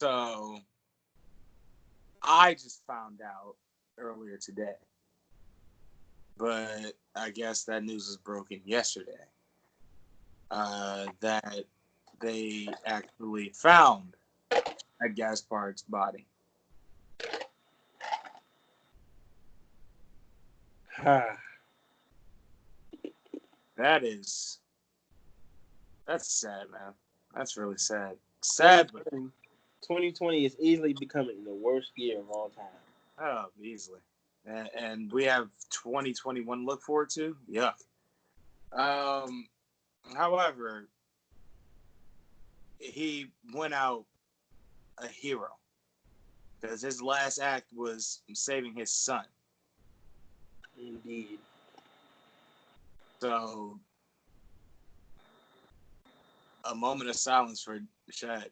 So I just found out earlier today, but I guess that news was broken yesterday, that they actually found Chad Gaspard's body. That's sad, man. That's really sad. Sad, but 2020 is easily becoming the worst year of all time. oh, easily. And we have 2021 to look forward to. Yuck. However, he went out a hero because his last act was saving his son. Indeed. So, a moment of silence for Chad.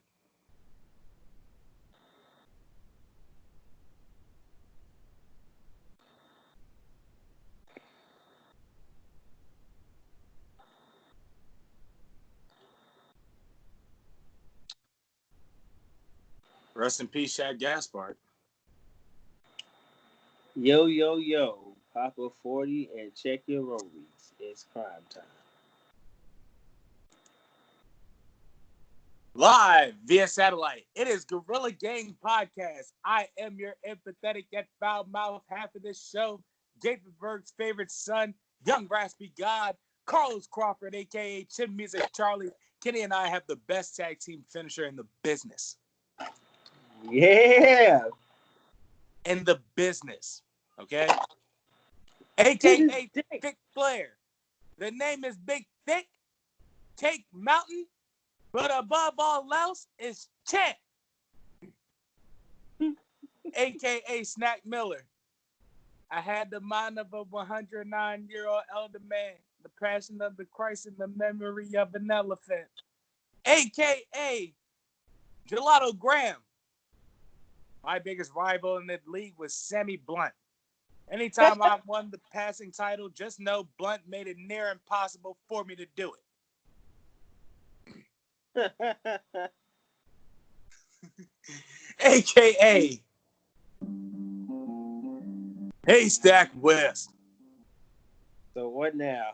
Rest in peace, Chad Gaspard. Yo, yo, yo. Papa 40 and check your rollies. It's crime time. Live via satellite. It is Gorilla Gang Podcast. I am your empathetic yet foul-mouthed half of this show. Gapenberg's favorite son, young raspy god, Carlos Crawford, a.k.a. Chin Music Charlie. Kenny and I have the best tag team finisher in the business. Yeah. In the business. Okay? A.k.a. Thick Flair. The name is Big Thick. Cake Mountain. But above all else is Champ. A.k.a. Snack Miller. I had the mind of a 109-year-old elder man, the passion of the Christ and the memory of an elephant. A.k.a. Gelato Graham. My biggest rival in the league was Sammy Blunt. Anytime I won the passing title, just know Blunt made it near impossible for me to do it. A.k.a. Haystack West. So what now?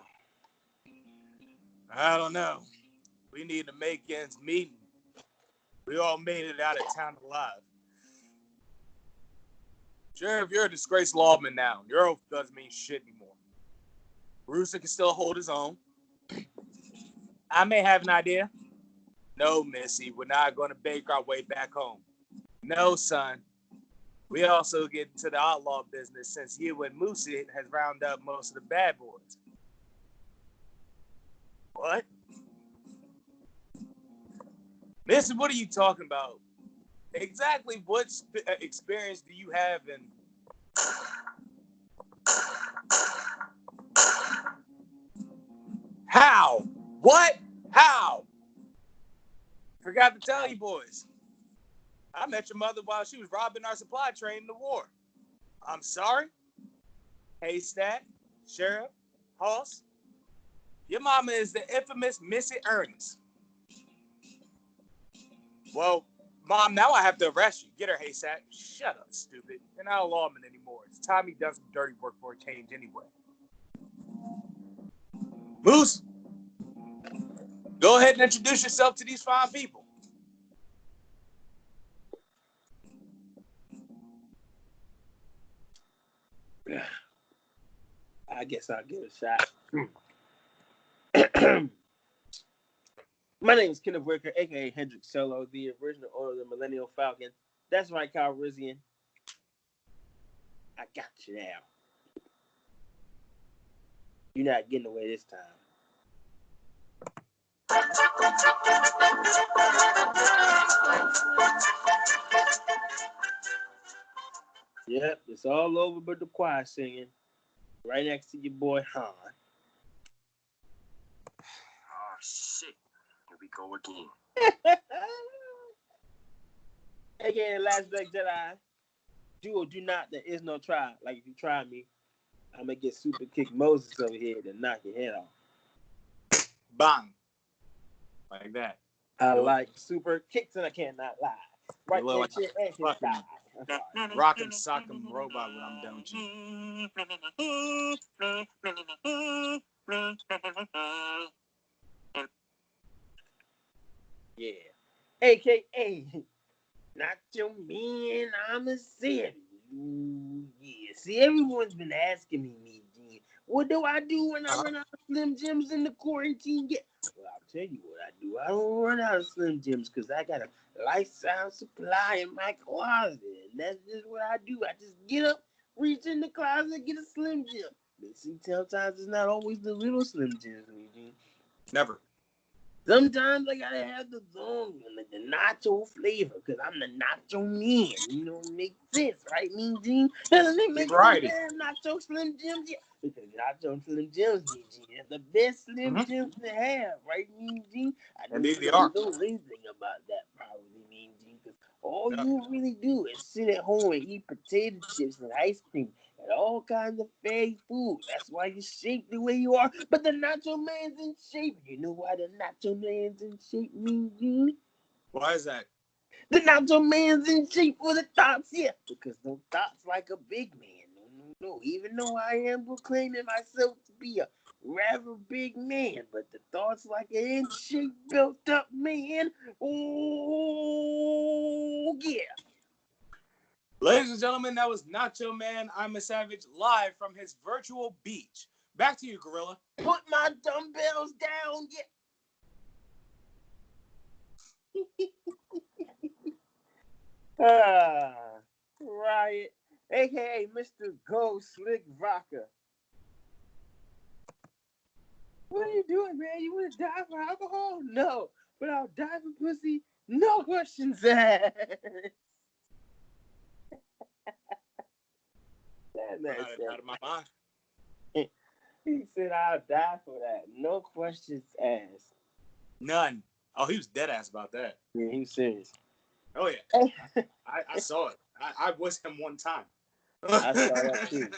I don't know. We need to make ends meet. We all made it out of town alive. Sheriff, you're a disgraced lawman now. Your oath doesn't mean shit anymore. Russo can still hold his own. I may have an idea. No, Missy, we're not going to bake our way back home. No, son. We also get into the outlaw business since you and Moosey has rounded up most of the bad boys. What? Missy, what are you talking about? Exactly what experience do you have in... How? What? How? Forgot to tell you boys. I met your mother while she was robbing our supply train in the war. I'm sorry? Haystack, Sheriff, Hoss. Your mama is the infamous Missy Ernest. Well, Mom, now I have to arrest you. Get her, Haystack. Shut up, stupid. You're not a lawman anymore. It's time he does some dirty work for a change anyway. Moose, go ahead and introduce yourself to these fine people. I guess I'll give it a shot. My name is Kenneth Whitaker, a.k.a. Hendrik Solo, the original owner of the Millennial Falcon. That's right, Calrissian. I got you now. You're not getting away this time. Yep, it's all over but the choir singing. Right next to your boy, Han. Oh, shit. Here we go again. A.k.a. Last Black Jedi. Do or do not, there is no try. Like, if you try me, I'm going to get super kick Moses over here to knock your head off. Bang. Like that. I like super kicks and I cannot lie. Right You look like there, and his fucking thigh. I'm sorry. rock'em sock'em robot when I'm done with you. Yeah. AKA, not your man, I'm a savage. Ooh, yeah. See, everyone's been asking me, Gene, what do I do when I run out of Slim Jims in the quarantine? Well, I'll tell you what I do. I don't run out of Slim Jims because I got a lifestyle supply in my closet. And that's just what I do. I just get up, reach in the closet, get a Slim Jim. But see, sometimes it's not always the little Slim Jims, Gene. Never. Sometimes I gotta have the zone and the nacho flavor because I'm the nacho man. You know, it makes sense, right, Mean Gene? Doesn't it make sense to have nacho Slim Jims? Yeah, because nacho Slim Jims, Mean Gene, are the best Slim Jims to have, right, Mean Gene? I know Indeed, you they are. don't know anything about that, probably, Mean Gene, because all you really do is sit at home and eat potato chips and ice cream and all kinds of fatty food. That's why you're shaped the way you are. But the nacho man's in shape. You know why the nacho man's in shape, Mean Gene? Why is that? The nacho man's in shape for the thoughts, yeah. Because no thoughts like a big man. No. Even though I am proclaiming myself to be a rather big man, but the thoughts like an in shape, built up man. Oh, yeah. Ladies and gentlemen, that was Nacho Man, I'm a Savage, live from his virtual beach. Back to you, Gorilla. Put my dumbbells down, yeah. Riot, a.k.a. Mr. Go Slick Vodka. What are you doing, man? You want to die for alcohol? No. But I'll die for pussy? No questions asked. That man said, Out of my mind. he said, I'll die for that. No questions asked. None. Oh, he was dead ass about that. Yeah, he was serious. Oh, yeah. I saw it. I was him one time. I saw that too.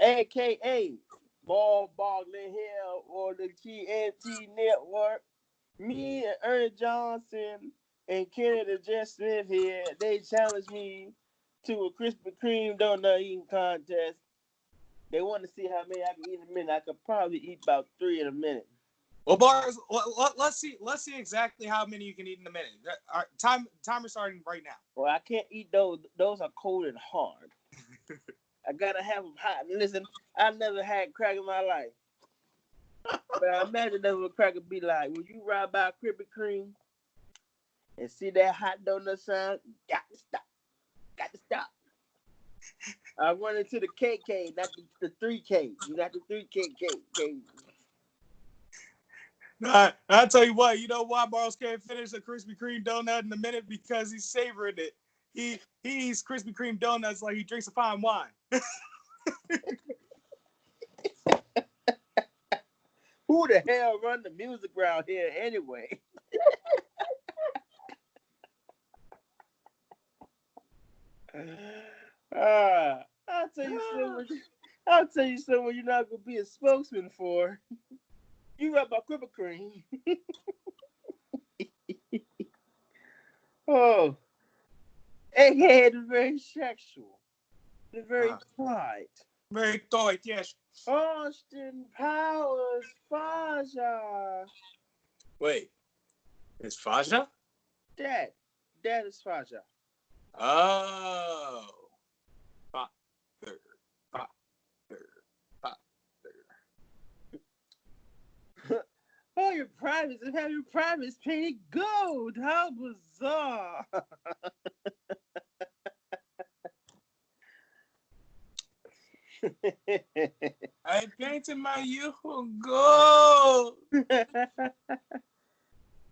A.K.A. Ball Boggling Hill or the TNT Network. Me and Ernie Johnson and Kennedy Jet Smith here, they challenged me to a Krispy Kreme donut eating contest. They want to see how many I can eat in a minute. I could probably eat about 3 in a minute. Well, Bars, let's see exactly how many you can eat in a minute. Timer starting right now. Well, I can't eat those. Those are cold and hard. I gotta have them hot. Listen, I never had crack in my life. But I imagine that's what crack would be like. When you ride by a Krispy Kreme and see that hot donut sign, you got to stop. Got to stop. I run into the KK, not the 3K. You got the 3KK. Nah, I'll tell you what. You know why Bars can't finish a Krispy Kreme donut in a minute? Because he's savoring it. He eats Krispy Kreme donuts like he drinks a fine wine. Who the hell run the music around here anyway? I'll tell you someone you're not gonna be a spokesman for. You rap about Krispy Kreme. Oh, aka the very sexual, the very tight. Very tight, yes. Austin Powers, Faja. Wait, is Faja? Dad is Faja. Oh. Oh, your privates and have your privates painted gold. How bizarre. I painted my youth gold.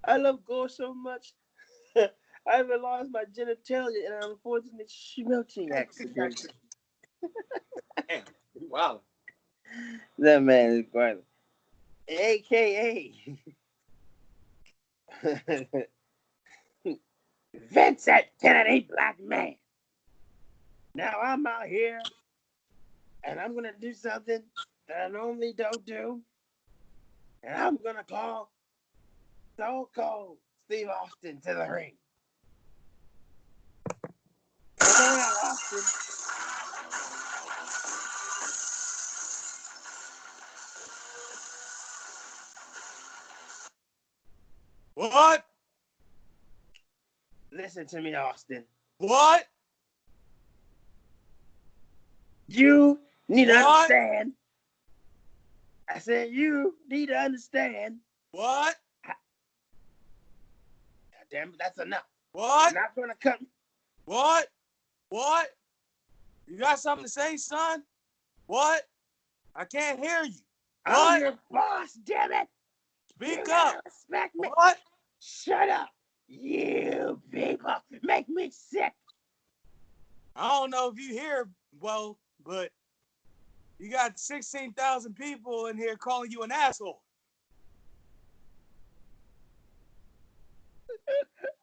I love gold so much. I even lost my genitalia in an unfortunate smelting accident. Damn, wow. That man is great. AKA Vincent Kennedy Black Man. Now I'm out here and I'm gonna do something that I normally don't do. And I'm gonna call So Cold Steve Austin to the ring. out, Austin. What? Listen to me, Austin. What? You need to What? understand. I said you need to understand. What? God damn it, that's enough. What? You're not gonna cut me. What? What? You got something to say, son? What? I can't hear you. I'm What? your boss, damn it. Speak You up. gotta respect me. What? Shut up. You people make me sick. I don't know if you hear well, but you got 16,000 people in here calling you an asshole.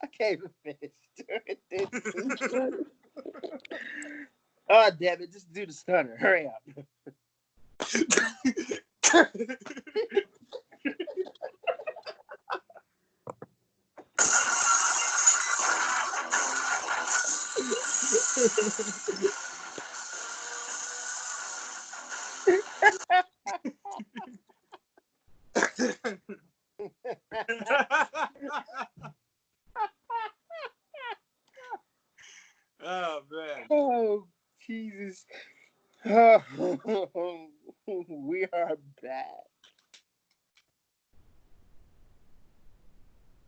I can't even finish. Oh, damn it. Just do the stunner. Hurry up. Oh, man. Oh, Jesus. Oh, we are back.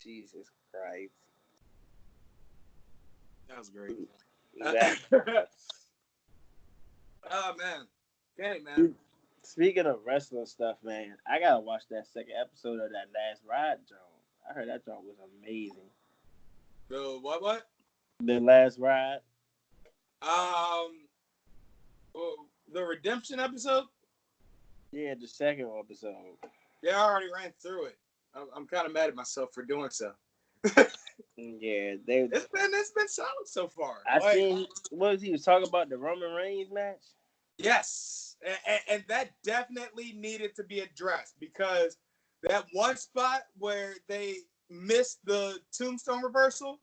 Jesus Christ. That was great. Back. Oh, man. Okay, man. Speaking of wrestling stuff, man, I gotta watch that second episode of that last ride joint. I heard that joint was amazing. So, what? The last ride? Oh, the redemption episode? Yeah, the second episode. Yeah, I already ran through it. I'm kind of mad at myself for doing so. Yeah, they. It's been solid so far. I seen what he was talking about, the Roman Reigns match. Yes, and that definitely needed to be addressed because that one spot where they missed the tombstone reversal,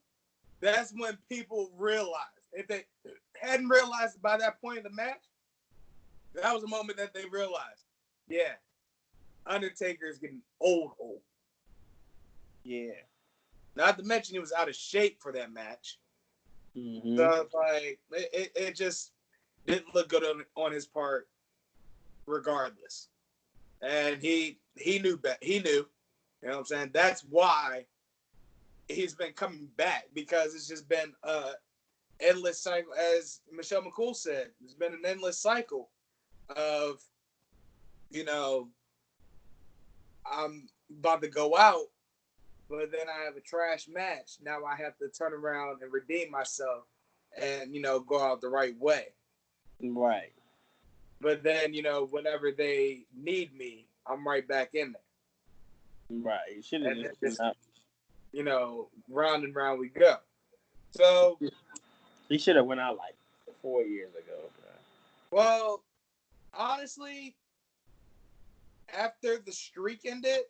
that's when people realized. If they hadn't realized by that point in the match, that was a moment that they realized, yeah, Undertaker is getting old. Yeah. Not to mention he was out of shape for that match. Mm-hmm. So like it just didn't look good on his part, regardless. And he knew better. He knew. You know what I'm saying? That's why he's been coming back because it's just been endless cycle. As Michelle McCool said, it's been an endless cycle of, I'm about to go out, but then I have a trash match. Now I have to turn around and redeem myself and, go out the right way. Right. But then, whenever they need me, I'm right back in there. Right. You should have just just, up. Round and round we go. So he should have went out like 4 years ago. Well, honestly, after the streak ended,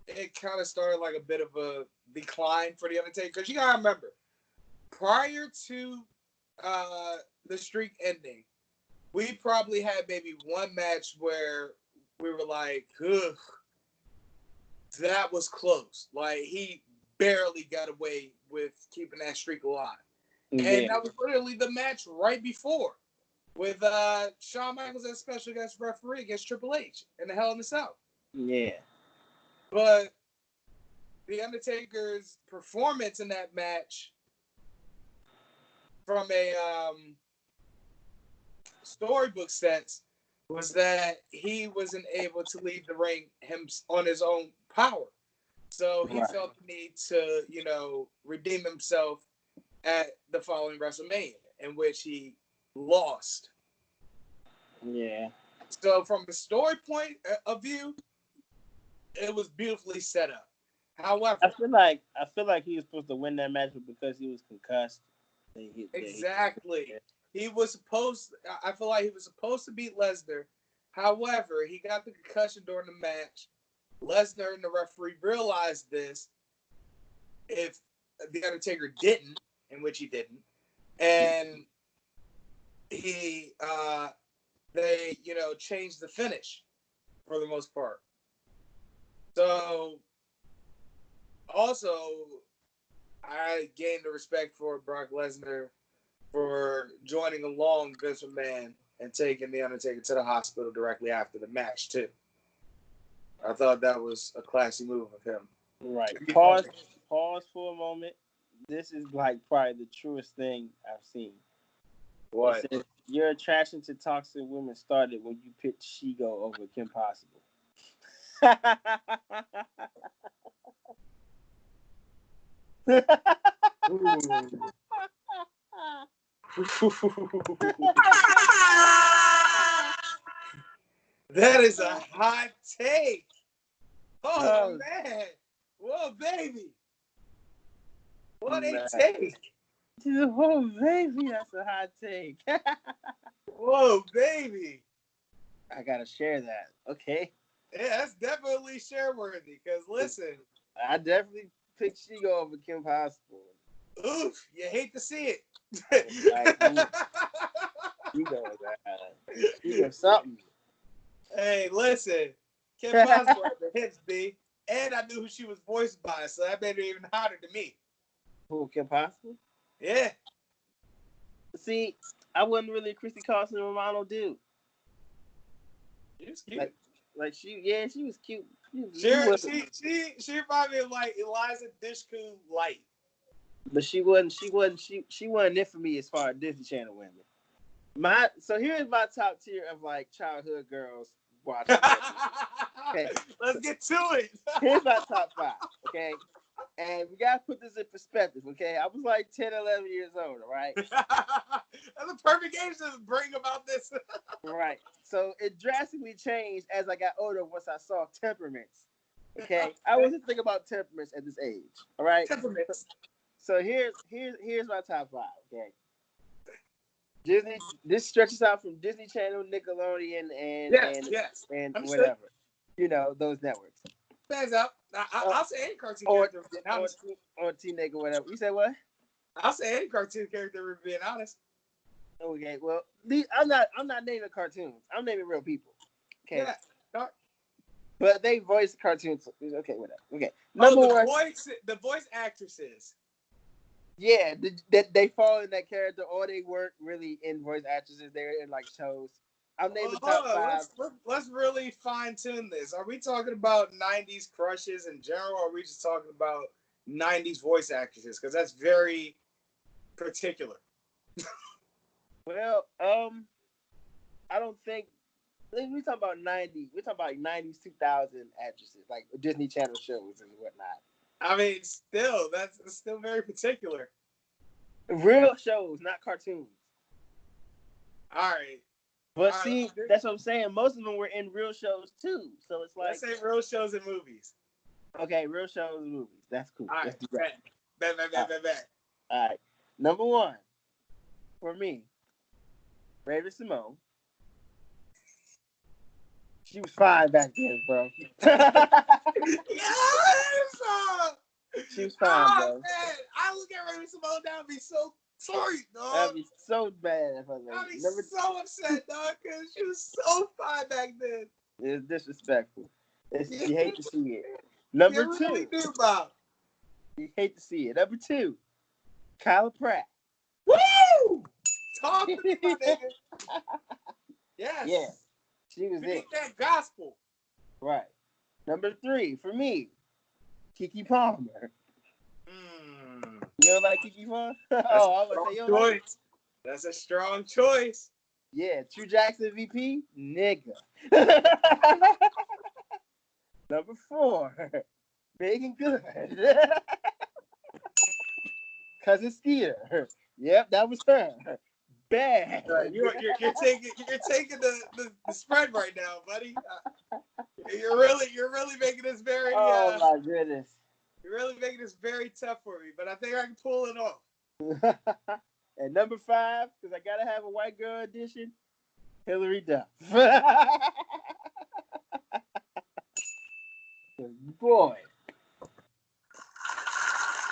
it kind of started like a bit of a decline for the Undertaker. Because you gotta remember, prior to the streak ending, we probably had maybe one match where we were like, ugh, that was close. Like, he barely got away with keeping that streak alive. Yeah. And that was literally the match right before with Shawn Michaels as special guest referee against Triple H in the Hell in the Cell. Yeah. But The Undertaker's performance in that match from a storybook sense was that he wasn't able to leave the ring on his own power. So he felt the need to, redeem himself at the following WrestleMania, in which he lost. Yeah. So from the story point of view, it was beautifully set up. However, I feel like he was supposed to win that match because he was concussed. Exactly. He was supposed. I feel like he was supposed to beat Lesnar. However, he got the concussion during the match. Lesnar and the referee realized this. If the Undertaker didn't, in which he didn't, and they changed the finish for the most part. So also, I gained the respect for Brock Lesnar for joining along Vince McMahon and taking the Undertaker to the hospital directly after the match too. I thought that was a classy move of him. Right. Pause for a moment. This is like probably the truest thing I've seen. What? It says, your attraction to toxic women started when you picked Shigo over Kim Possible. That is a hot take. Oh man. Whoa, baby. What a take. Oh, baby, that's a hot take. Whoa, baby. I gotta share that. Okay. Yeah, that's definitely share worthy. Because listen, I definitely picked Shigo over Kim Possible. Oof, you hate to see it. Shigo something. Hey, listen. Kim Possible had the hits, B. And I knew who she was voiced by, so that made her even hotter to me. Who, Kim Possible? Yeah. See, I wasn't really a Christy Carlson Romano dude. She was cute. She was cute. She probably like Eliza Dushku light. But she wasn't it for me as far as Disney Channel women. So here's my top tier of like childhood girls watching. Okay. Let's get to it. Here's my top 5, okay? And we gotta put this in perspective, okay? I was like 10, 11 years old, all right? That's a perfect age to bring about this. Right. So it drastically changed as I got older once I saw temperaments. Okay. I wasn't thinking about temperaments at this age. All right. Temperaments. So here's my top 5, okay? Disney. This stretches out from Disney Channel, Nickelodeon, and whatever. Those networks. Stands out. I'll say any cartoon character. Or Teenage or whatever. You say what? I'll say any cartoon character. We're being honest. Okay. Well, I'm not naming cartoons. I'm naming real people. Okay. Yeah. But they voice cartoons. Okay, whatever. Okay. The voice actresses. Yeah, they fall in that character, or they weren't really in voice actresses. They're in like shows. I'm naming top 5. Let's really fine tune this. Are we talking about 90s crushes in general, or are we just talking about 90s voice actresses? Because that's very particular. Well, I don't think we talking about 90. We're talking about like 90s, 2000 actresses, like Disney Channel shows and whatnot. I mean, that's still very particular. Real shows, not cartoons. All right. But that's what I'm saying. Most of them were in real shows too. So it's like, let's say real shows and movies. Okay, real shows and movies. That's cool. All right. Bet. All right. Number 1 for me, Raven Simone. She was fine back then, bro. Yes! She was fine, bro. Man. I look at Raven Simone now and be so sorry, dog. I'd be so bad if I'd be so upset, dog, because she was so fine back then. It's disrespectful. You hate to see it. Number 2. Really do, Bob. You hate to see it. Number 2, Kyla Pratt. Woo! Talk to me, my nigga. Yes. Yeah. She was it. That gospel. Right. Number 3 for me, Keke Palmer. You don't like Keke Palmer? I was gonna say you like it. That's a strong choice. Yeah, True Jackson VP, nigga. Number 4, Megan Good. Cousin Skeeter. Yep, that was her. Bad. You're taking the spread right now, buddy. You're really making this very. Oh my goodness. You're really making this very tough for me, but I think I can pull it off. And number 5, because I gotta have a white girl edition, Hillary Duff. Boy,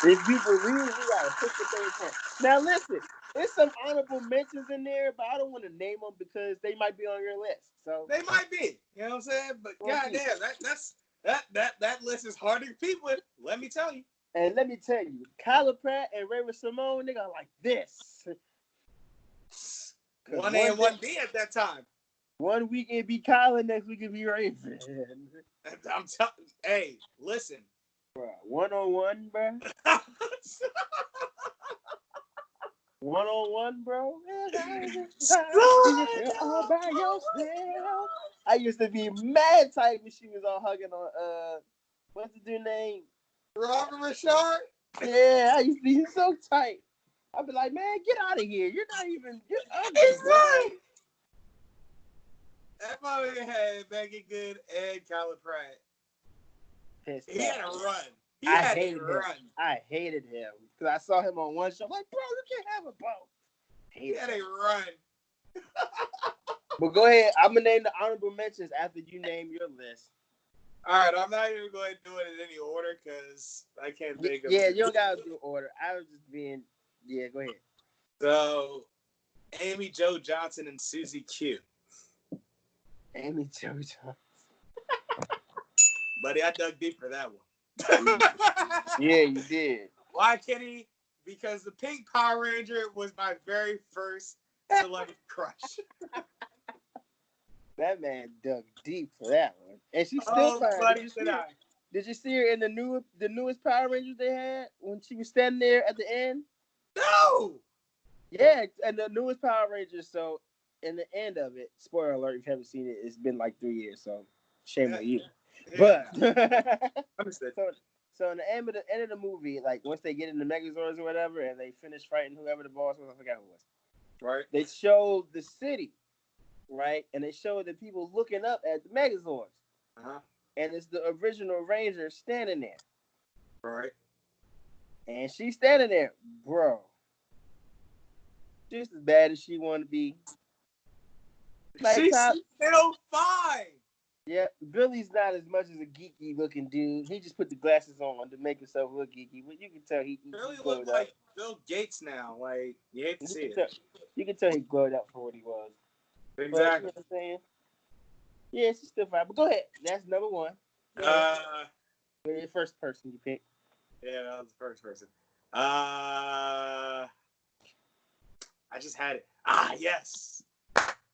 these people really gotta put the thing in. Now listen, There's some honorable mentions in there, but I don't want to name them because they might be on your list. So they might be. You know what I'm saying? But goddamn, that list is hard to compete with. Let me tell you. And let me tell you, Kyla Pratt and Raven Simone, they got like this. 1A and 1B at that time. 1 week it'd be Kyla, next week it'd be Raven. I'm telling. Hey, listen. Bro, 1-on-1, bro. 1-on-1, bro. You're all by yourself. I used to be mad tight when she was all hugging on what's the dude's name? Robert Richard? Yeah, I used to be so tight. I'd be like, man, get out of here. You're ugly. He's right. That mother had Megan Good and Kyla Pratt. He had a run. I hated him because I saw him on one show. I'm like, bro, you can't have a boat. He had a run. But go ahead. I'm gonna name the honorable mentions after you name your list. All right, I'm not even going to do it in any order because I can't think of. Yeah, you don't gotta do order. I was just being. Yeah, go ahead. So, Amy Jo Johnson and Susie Q. Amy Jo Johnson. Buddy, I dug deep for that one. Yeah, you did. Why, Kenny? Because the Pink Power Ranger was my very first celebrity crush. That man dug deep for that one, and she's still fine. Buddy, Did you see her in the newest Power Rangers they had when she was standing there at the end? No. Yeah, and the newest Power Rangers. So, in the end of it, spoiler alert, if you haven't seen it, it's been like 3 years. So, shame on you. Yeah. But Understood. So in the end of the movie, like once they get in the Megazords or whatever, and they finish fighting whoever the boss was, I forgot who it was. Right. They showed the city, right, and they showed the people looking up at the Megazords. Uh-huh. And it's the original Ranger standing there. Right. And she's standing there, bro. Just as bad as she want to be. Like She's still fine. Yeah, Billy's not as much as a geeky looking dude. He just put the glasses on to make himself look geeky, but you can tell he Billy looks like Bill Gates now. Like, you hate to see it. You can tell he glowed up for what he was. Exactly. But, you know what I'm saying? Yeah, she's still fine. But go ahead. That's number one. The first person you picked. Yeah, that was the first person. I just had it. Yes.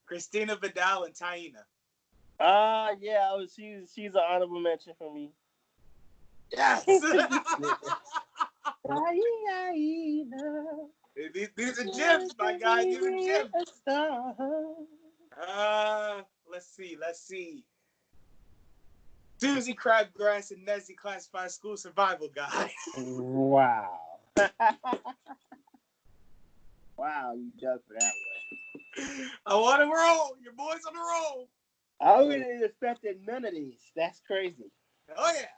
Christina Vidal and Taina. Yeah, she's an honorable mention for me. Yes. These are gems, my guy. These are gems. Let's see. Susie Crabgrass and Nessie Classified School Survival Guide. Wow. Wow, you dug for that one. I'm on a roll. Your boy's on a roll. I wouldn't expected none of these. That's crazy. Oh yeah.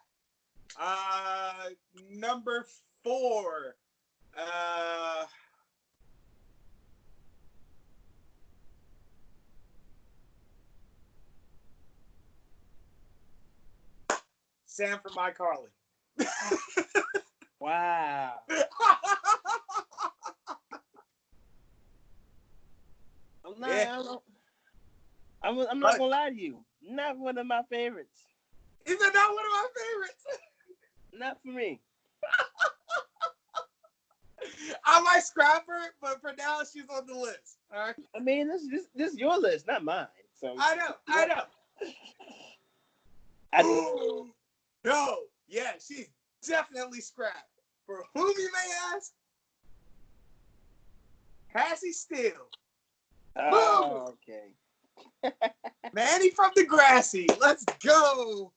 Number 4. Sam from iCarly. Wow. I'm not gonna lie to you. Not one of my favorites. Is it not one of my favorites? Not for me. I might scrap her, but for now she's on the list. All right. I mean, this is your list, not mine. So I know. No, yeah, she's definitely scrapped. For whom you may ask, Cassie Steele. Oh, okay. Manny from Degrassi. Let's go.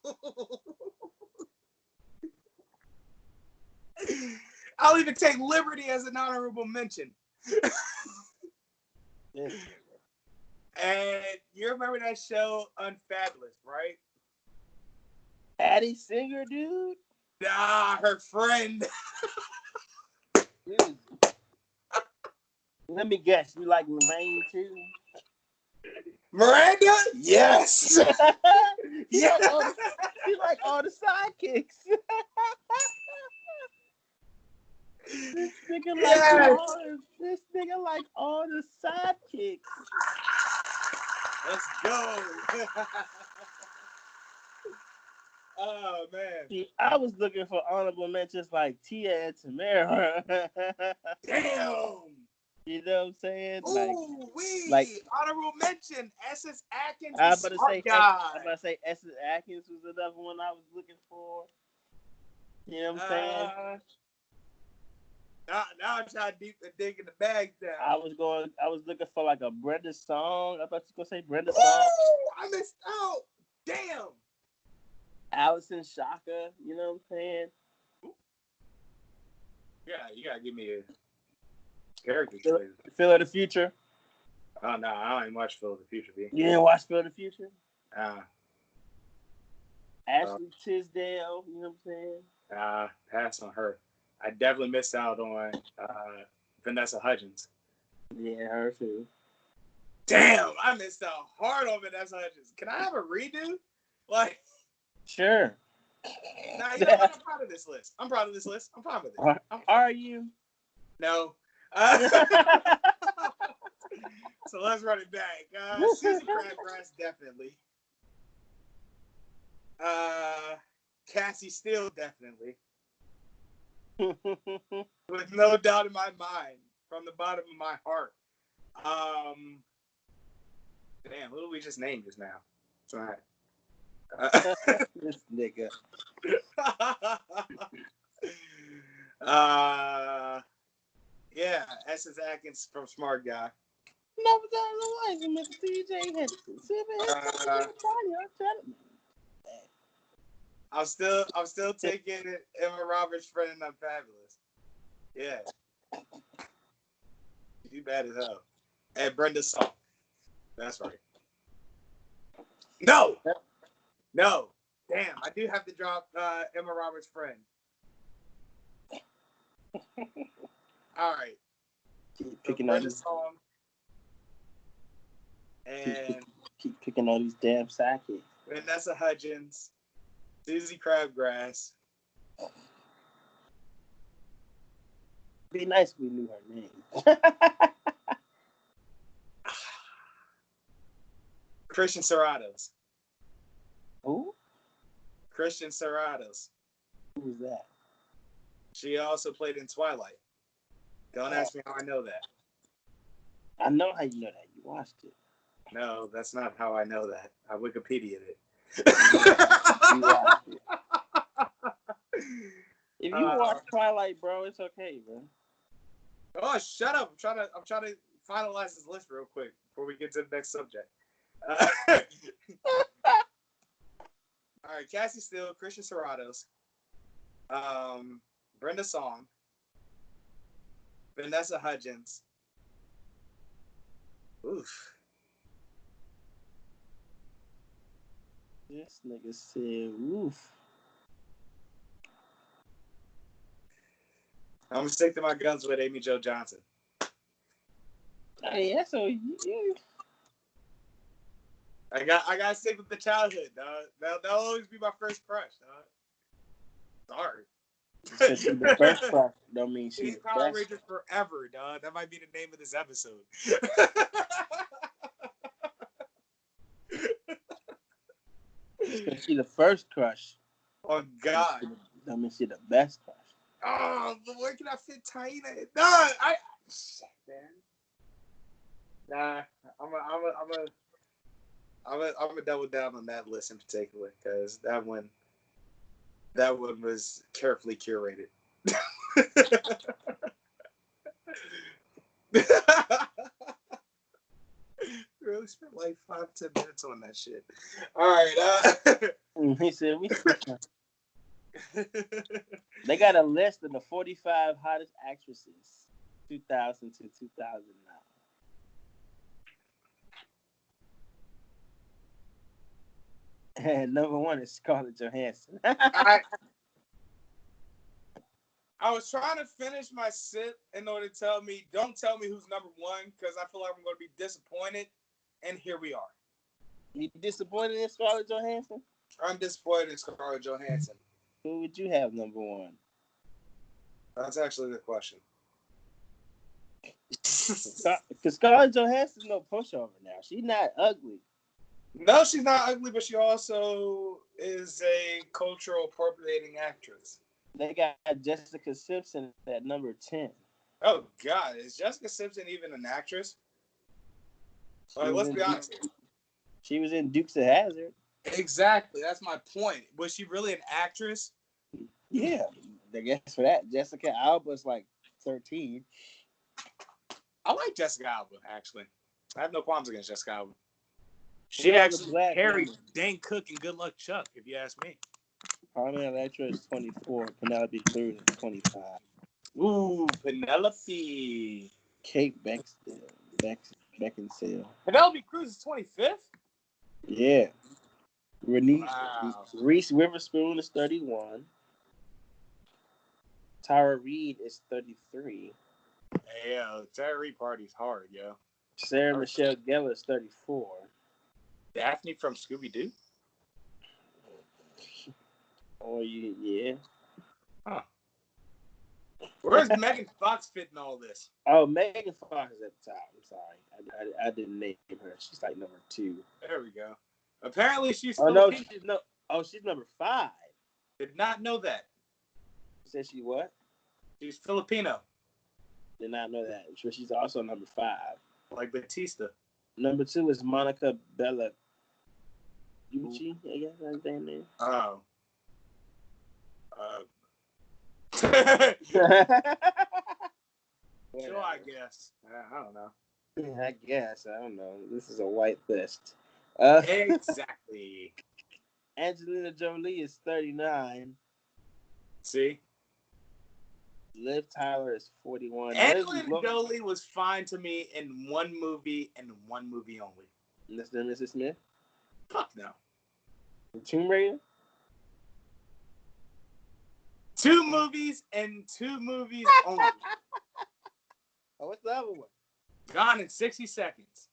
I'll even take Liberty as an honorable mention. And you remember that show Unfabulous, right? Addie Singer, dude? Nah, her friend. Dude. Let me guess, you like Lorraine too? Miranda? Yes. You like all the sidekicks. This nigga Yes. like all the sidekicks. Let's go. Oh man. See, I was looking for honorable mentions like Tia and Tamara. Damn. You know what I'm saying? Ooh, like honorable mention. SS Atkins, I the was about to smart guy. say Essence Atkins was another one I was looking for. You know what I'm saying? Now I'm trying to dig in the bag down. I was looking for like a Brenda song. I thought you were gonna say Brenda song. Oh, I missed out. Damn. Allison Shaka, you know what I'm saying? Yeah, you gotta give me a character. Phil of the Future. Oh no, I don't even watch Phil of the Future. B. You didn't watch Phil of the Future? Ashley Tisdale, you know what I'm saying? Pass on her. I definitely missed out on Vanessa Hudgens. Yeah, her too. Damn, I missed out hard on Vanessa Hudgens. Can I have a redo? Like, sure. Nah, you know what? I'm proud of this list. I'm fine with it. Are you? No. So let's run it back. Susie Crabgrass, definitely. Cassie Steele, definitely. With no doubt in my mind, from the bottom of my heart. Damn, who did we just name just now? Sorry. This nigga. Yeah, Essence Atkins from Smart Guy. Never done the life of Mr. TJ Henderson. I'm still taking it. Emma Roberts' friend and I'm fabulous. Yeah. You bad as hell. And Brenda Song. That's right. No. Damn, I do have to drop Emma Roberts' friend. All right. Keep picking Brenda Song. And keep picking all these damn sidekicks. Vanessa Hudgens. Susie Crabgrass. Be nice if we knew her name. Christian Serratos. Who? Christian Serratos. Who was that? She also played in Twilight. Don't ask me how I know that. I know how you know that. You watched it. No, that's not how I know that. I Wikipedia'd it. You watched it. If you watch Twilight, bro, it's okay, bro. Oh, shut up! I'm trying to finalize this list real quick before we get to the next subject. All right, Cassie Steele, Christian Serratos, Brenda Song, Vanessa Hudgens. Oof. This nigga said, oof. I'm gonna stick to my guns with Amy Jo Johnson. Hey, that's so you. I gotta stick with the childhood, dog. That'll always be my first crush, dog. Sorry. She's the first crush. Don't mean she's the Power best. Rangers forever, dog. That might be the name of this episode. She's the first crush. Oh God. That means she's the best crush. Oh, but where can I fit Taina in? No, shit, man. Nah, I'm a double down on that list in particular because that one was carefully curated. Really spent like 5-10 minutes on that shit. All right. He said we. They got a list of the 45 hottest actresses, 2000 to 2009. And number one is Scarlett Johansson. I was trying to finish my sip in order to don't tell me who's number one, because I feel like I'm going to be disappointed. And here we are. You disappointed in Scarlett Johansson? I'm disappointed in Scarlett Johansson. Who would you have number one? That's actually the question. Because Scarlett Johansson no pushover now. She's not ugly. No, she's not ugly, but she also is a cultural appropriating actress. They got Jessica Simpson at number 10. Oh God, is Jessica Simpson even an actress? Like, let's be honest here. She was in Dukes of Hazzard. Exactly, that's my point. Was she really an actress? Yeah, I guess for that, Jessica Alba's like 13. I like Jessica Alba, actually. I have no qualms against Jessica Alba. She actually carried Dane Cook and Good Luck Chuck, if you ask me. Carmen Electra is 24. Penelope Cruz is 25. Ooh, Penelope. Kate Beckinsale. Penelope Cruz is 25th? Yeah. Wow. Reese Witherspoon is 31. Tara Reid is 33. Hey, yo, Tara Reid party's hard, yo. Sarah Michelle Gellar is 34. Daphne from Scooby-Doo? Oh, yeah. Huh. Where's Megan Fox fit in all this? Oh, Megan Fox is at the top. I'm sorry. I didn't name her. She's like number 2. There we go. Apparently she's Filipino. She's number 5. Did not know that. You said she what? She's Filipino. Did not know that. She's also number 5. Like Batista. Number 2 is Monica Bellucci. I guess that's her name. Oh. Sure, I guess. I don't know. I guess. I don't know. This is a white list. Exactly. Angelina Jolie is 39. See? Liv Tyler is 41. Angelina Jolie was fine to me in one movie and one movie only. Mr. and Mrs. Smith? Fuck no. Tomb Raider? 2 movies and 2 movies only. Oh, what's the other one? Gone in 60 seconds.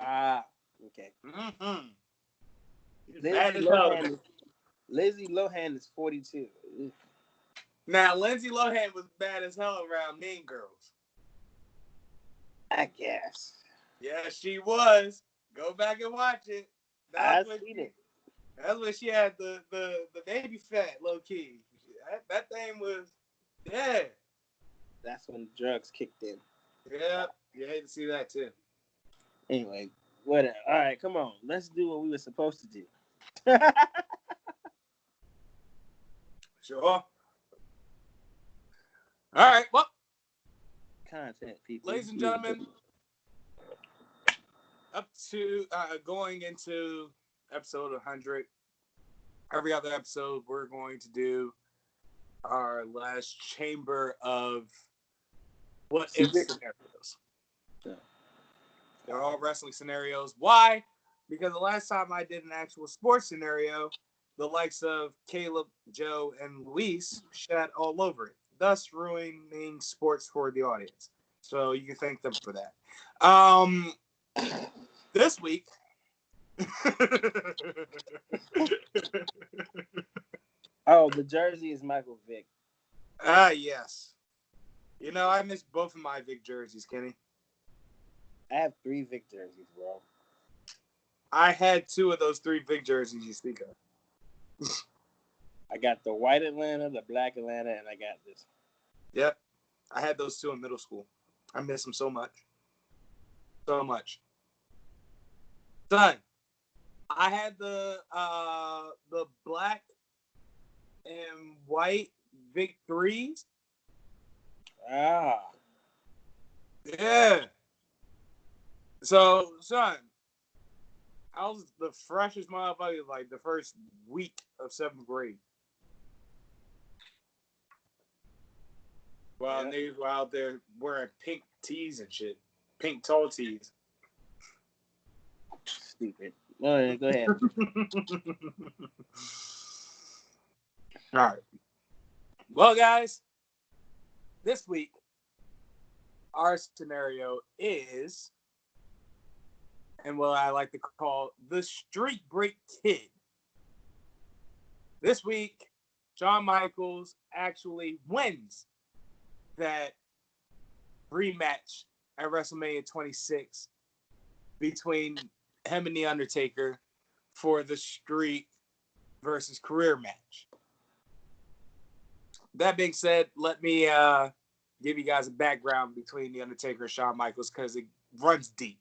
Ah, okay. Mm-hmm. Lindsay Lohan is 42. Now, Lindsay Lohan was bad as hell around Mean Girls. I guess. Yeah, she was. Go back and watch it. That's when she had the baby fat, low key. That thing was, yeah. That's when drugs kicked in. Yeah, you hate to see that too. Anyway, whatever. All right, come on. Let's do what we were supposed to do. Sure. All right, well. Content, people. Ladies and gentlemen, up to going into episode 100. Every other episode, we're going to do our last chamber of what if scenarios. Yeah. They're all wrestling scenarios. Why? Because the last time I did an actual sports scenario, the likes of Caleb, Joe, and Luis shat all over it, thus ruining sports for the audience. So you can thank them for that. This week. Oh, the jersey is Michael Vick. Yes. You know, I miss both of my Vic jerseys, Kenny. I have 3 Vic jerseys, bro. I had 2 of those 3 Vic jerseys you speak of. I got the white Atlanta, the black Atlanta, and I got this. Yep. I had those 2 in middle school. I miss them so much. So much. Son, I had the black and white Vic 3s. Ah. Yeah. So, son, I was the freshest motherfucker like the first week of 7th grade. While niggas were out there wearing pink tees and shit. Pink tall tees. Stupid. Go ahead. All right. Well, guys, this week, our scenario is, and what I like to call the Street Break Kid. This week, Shawn Michaels actually wins that rematch at WrestleMania 26 between him and The Undertaker for the streak versus career match. That being said, let me give you guys a background between The Undertaker and Shawn Michaels because it runs deep.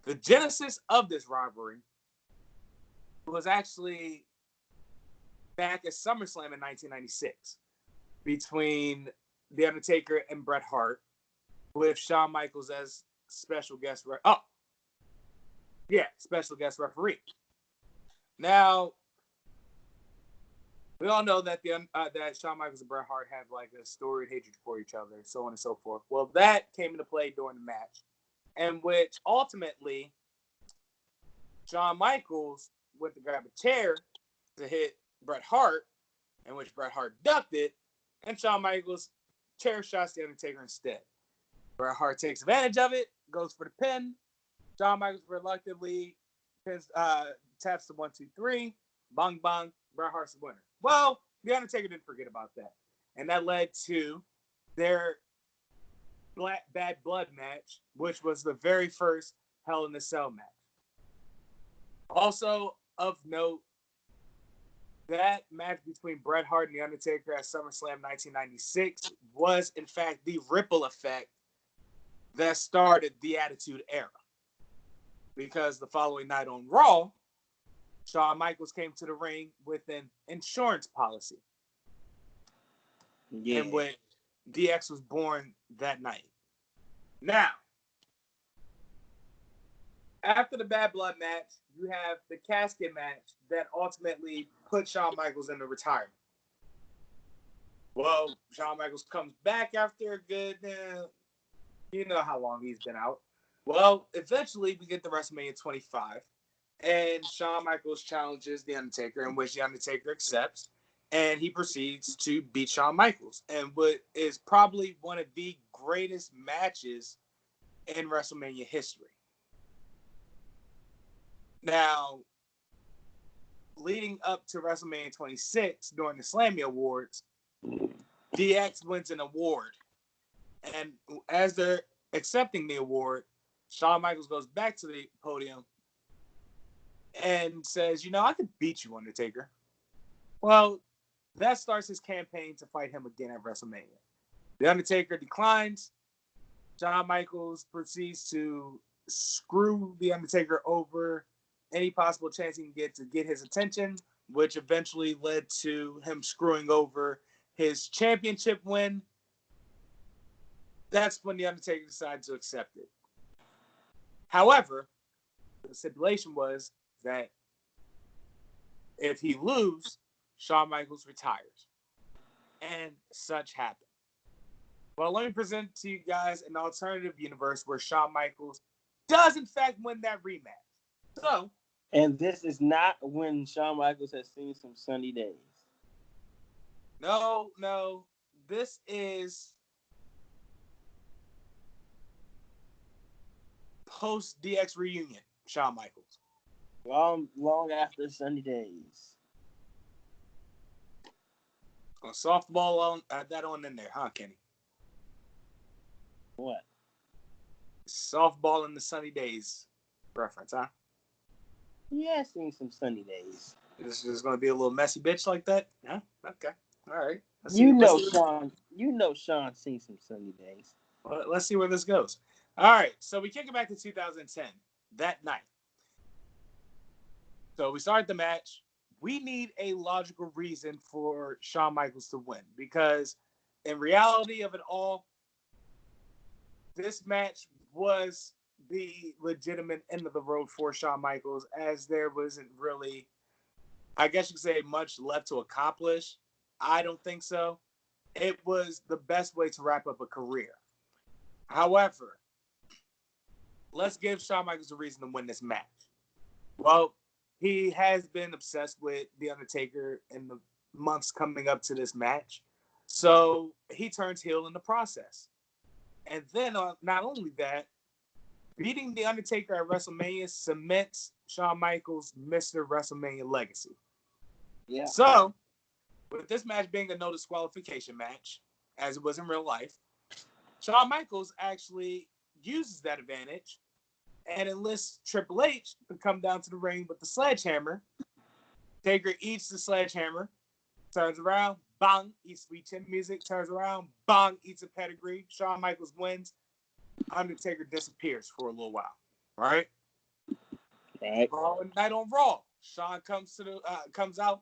The genesis of this rivalry was actually back at SummerSlam in 1996 between The Undertaker and Bret Hart, with Shawn Michaels as special guest special guest referee. Now, we all know that that Shawn Michaels and Bret Hart have like a storied hatred for each other, so on and so forth. Well, that came into play during the match, in which ultimately Shawn Michaels went to grab a chair to hit Bret Hart, in which Bret Hart ducked it, and Shawn Michaels chair shots The Undertaker instead. Bret Hart takes advantage of it, goes for the pin. Shawn Michaels reluctantly taps the 1, 2, 3. Bang, bang. Bret Hart's the winner. Well, The Undertaker didn't forget about that. And that led to their Bad Blood match, which was the very first Hell in a Cell match. Also of note, that match between Bret Hart and The Undertaker at SummerSlam 1996 was, in fact, the ripple effect that started the Attitude Era. Because the following night on Raw, Shawn Michaels came to the ring with an insurance policy. Yeah. And when DX was born that night. Now, after the Bad Blood match, you have the casket match that ultimately put Shawn Michaels into retirement. Well, Shawn Michaels comes back after a good, you know how long he's been out. Well, eventually we get to WrestleMania 25, and Shawn Michaels challenges The Undertaker, in which The Undertaker accepts, and he proceeds to beat Shawn Michaels, and what is probably one of the greatest matches in WrestleMania history. Now, leading up to WrestleMania 26 during the Slammy Awards, DX wins an award, and as they're accepting the award, Shawn Michaels goes back to the podium and says, I could beat you, Undertaker. Well, that starts his campaign to fight him again at WrestleMania. The Undertaker declines. Shawn Michaels proceeds to screw The Undertaker over any possible chance he can get to get his attention, which eventually led to him screwing over his championship win. That's when The Undertaker decided to accept it. However, the stipulation was that if he loses, Shawn Michaels retires. And such happened. Well, let me present to you guys an alternative universe where Shawn Michaels does, in fact, win that rematch. So, and this is not when Shawn Michaels has seen some sunny days. No. This is post DX reunion, Shawn Michaels. Long after sunny days. Softball on that on in there, huh, Kenny? What? Softball in the sunny days reference, huh? Yeah, seen some sunny days. This is going to be a little messy bitch like that? Huh? Okay. All right. Shawn seen some sunny days. Well, let's see where this goes. All right. So we kick it back to 2010, that night. So we start the match. We need a logical reason for Shawn Michaels to win because in reality of it all, this match was the legitimate end of the road for Shawn Michaels, as there wasn't really, I guess you could say, much left to accomplish. I don't think so. It was the best way to wrap up a career. However, let's give Shawn Michaels a reason to win this match. Well, he has been obsessed with The Undertaker in the months coming up to this match. So he turns heel in the process. And then not only that, beating The Undertaker at WrestleMania cements Shawn Michaels' Mr. WrestleMania legacy. Yeah. So, with this match being a no disqualification match, as it was in real life, Shawn Michaels actually uses that advantage and enlists Triple H to come down to the ring with the sledgehammer. Taker eats the sledgehammer, turns around, bang, eats sweet chin music, turns around, bang, eats a pedigree. Shawn Michaels wins. Undertaker disappears for a little while. Right? Right. Following night on Raw, Shawn comes out,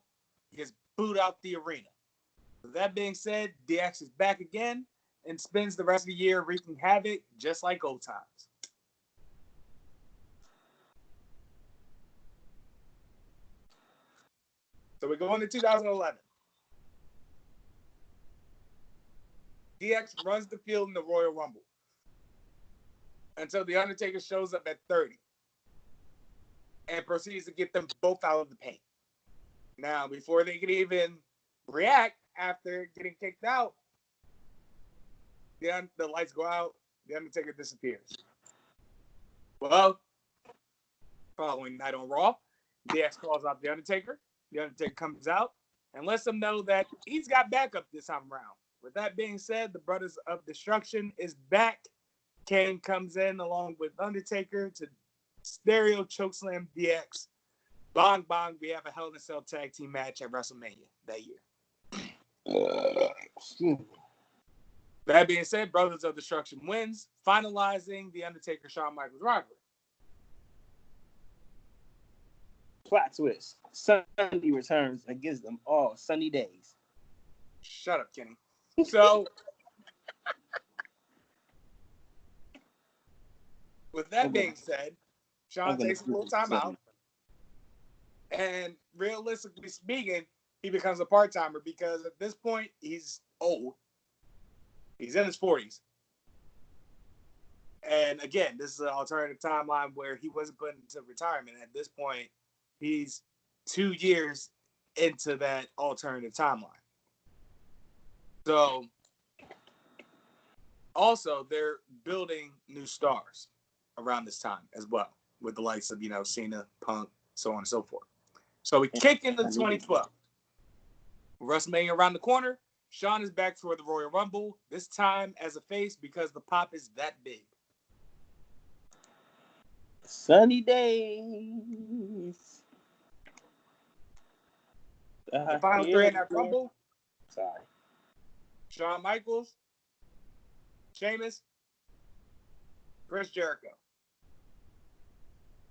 he gets booed out the arena. With that being said, DX is back again and spends the rest of the year wreaking havoc just like old times. So we go into 2011. DX runs the field in the Royal Rumble until The Undertaker shows up at 30 and proceeds to get them both out of the paint. Now, before they can even react after getting kicked out, the lights go out, The Undertaker disappears. Well, following night on Raw, DX calls out The Undertaker. The Undertaker comes out and lets them know that he's got backup this time around. With that being said, the Brothers of Destruction is back. Kane comes in along with Undertaker to stereo chokeslam DX. Bong bong, we have a Hell in a Cell tag team match at WrestleMania that year. That being said, Brothers of Destruction wins, finalizing the Undertaker Shawn Michaels rivalry. Plot twist. Sunday returns and gives them all sunny days. Shut up, Kenny. So, with that being said, Shawn takes a little time out. And realistically speaking, he becomes a part-timer because at this point, he's old. He's in his 40s. And again, this is an alternative timeline where he wasn't put into retirement. At this point, he's 2 years into that alternative timeline. So, also, they're building new stars around this time as well, with the likes of, Cena, Punk, so on and so forth. So we kick into 2012. WrestleMania around the corner. Shawn is back for the Royal Rumble, this time as a face because the pop is that big. Sunny days. The final three in that Rumble. Sorry. Shawn Michaels, Sheamus, Chris Jericho.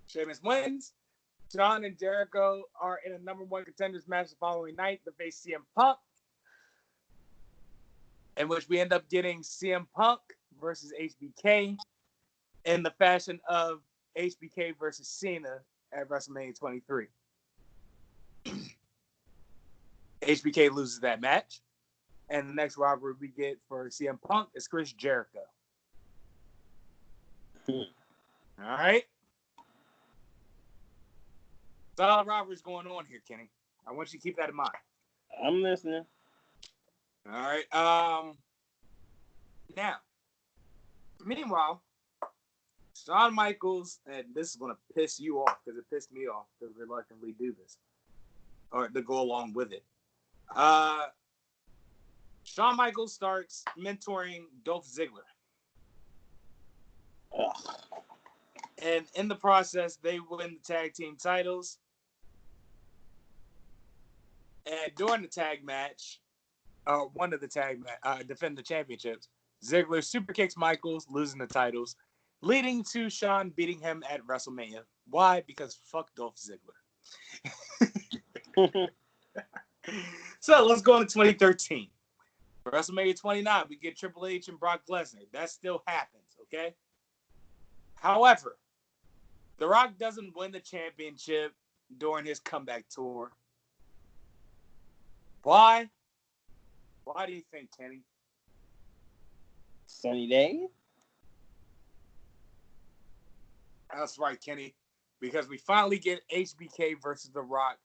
Sheamus wins. Shawn and Jericho are in a number one contenders match the following night to face CM Punk, in which we end up getting CM Punk versus HBK in the fashion of HBK versus Cena at WrestleMania 23. HBK loses that match, and the next rivalry we get for CM Punk is Chris Jericho. All right. Solid rivalries going on here, Kenny. I want you to keep that in mind. I'm listening. All right. Now, meanwhile, Shawn Michaels, and this is going to piss you off because it pissed me off to reluctantly do this or to go along with it. Shawn Michaels starts mentoring Dolph Ziggler. Ugh. And in the process, they win the tag team titles. And during the tag match, one of the defend the championships, Ziggler super kicks Michaels, losing the titles, leading to Shawn beating him at WrestleMania. Why? Because fuck Dolph Ziggler. So let's go into 2013. WrestleMania 29, we get Triple H and Brock Lesnar. That still happens, okay? However, The Rock doesn't win the championship during his comeback tour. Why? Why do you think, Kenny? Sunny day? That's right, Kenny. Because we finally get HBK versus The Rock.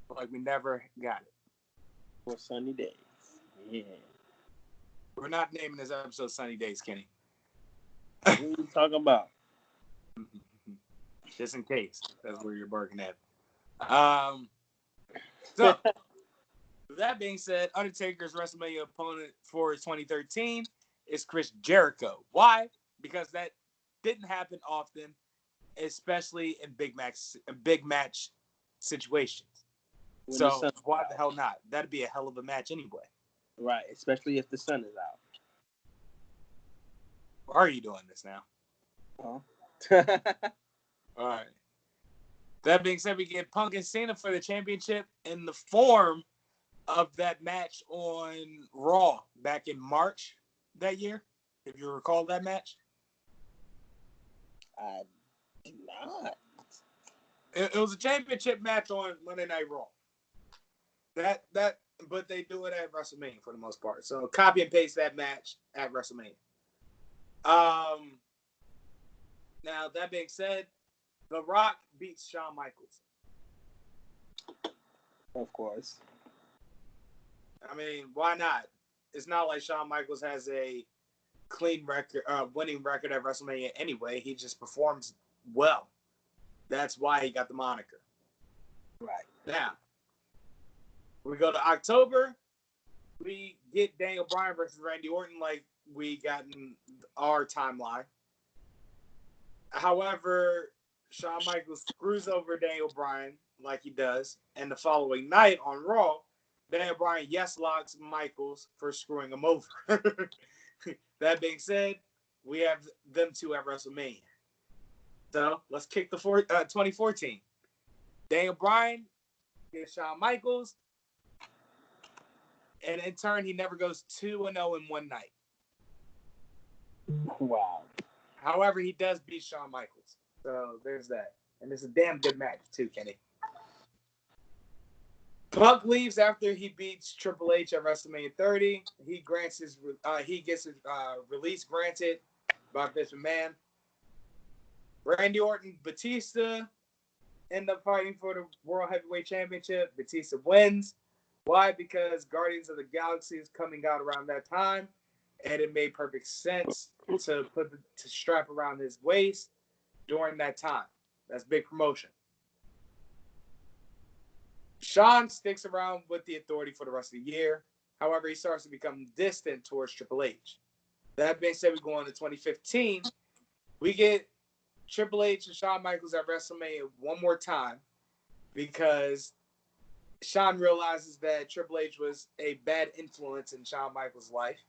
Like we never got it. For sunny days. Yeah. We're not naming this episode Sunny Days, Kenny. What are you talking about? Just in case. That's where you're barking at. So, with that being said, Undertaker's WrestleMania opponent for 2013 is Chris Jericho. Why? Because that didn't happen often, especially in big match situations. When the So sun why out. the hell not? That'd be a hell of a match anyway. Right, especially if the sun is out. Why are you doing this now? Huh? All right. That being said, we get Punk and Cena for the championship in the form of that match on Raw back in March that year, if you recall that match. I do not. It was a championship match on Monday Night Raw. But they do it at WrestleMania for the most part. So copy and paste that match at WrestleMania. Now that being said, The Rock beats Shawn Michaels. Of course. I mean, why not? It's not like Shawn Michaels has a clean record, winning record at WrestleMania anyway. He just performs well. That's why he got the moniker. Right. Now, we go to October. We get Daniel Bryan versus Randy Orton like we got in our timeline. However, Shawn Michaels screws over Daniel Bryan like he does. And the following night on Raw, Daniel Bryan locks Michaels for screwing him over. That being said, we have them two at WrestleMania. So let's kick the 2014. Daniel Bryan gets Shawn Michaels. And in turn, he never goes 2-0 in one night. Wow. However, he does beat Shawn Michaels. So there's that. And it's a damn good match, too, Kenny. Punk leaves after he beats Triple H at WrestleMania 30. He gets his release granted by Vince McMahon. Randy Orton, Batista end up fighting for the World Heavyweight Championship. Batista wins. Why? Because Guardians of the Galaxy is coming out around that time, and it made perfect sense to strap around his waist during that time. That's big promotion. Shawn sticks around with the Authority for the rest of the year. However, he starts to become distant towards Triple H. That being said, we go on to 2015. We get Triple H and Shawn Michaels at WrestleMania one more time because Shawn realizes that Triple H was a bad influence in Shawn Michaels' life.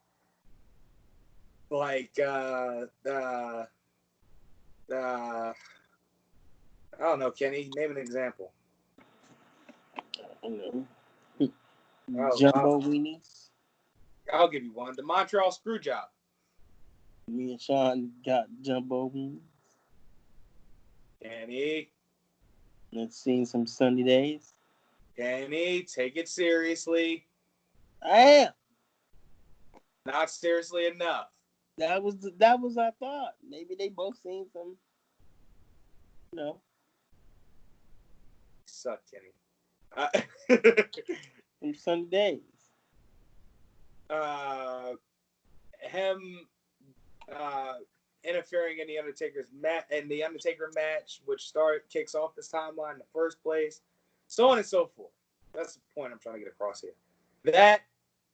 Like, I don't know, Kenny. Name an example. Jumbo weenies. I'll give you one. The Montreal Screwjob. Me and Shawn got jumbo weenies. Kenny. And seen some sunny days. Kenny, take it seriously. I am. Not seriously enough. That was our thought. Maybe they both seen some. No. Suck, Kenny. Some sunny days. Him interfering in the Undertaker match, which kicks off this timeline in the first place, so on and so forth. That's the point I'm trying to get across here. That,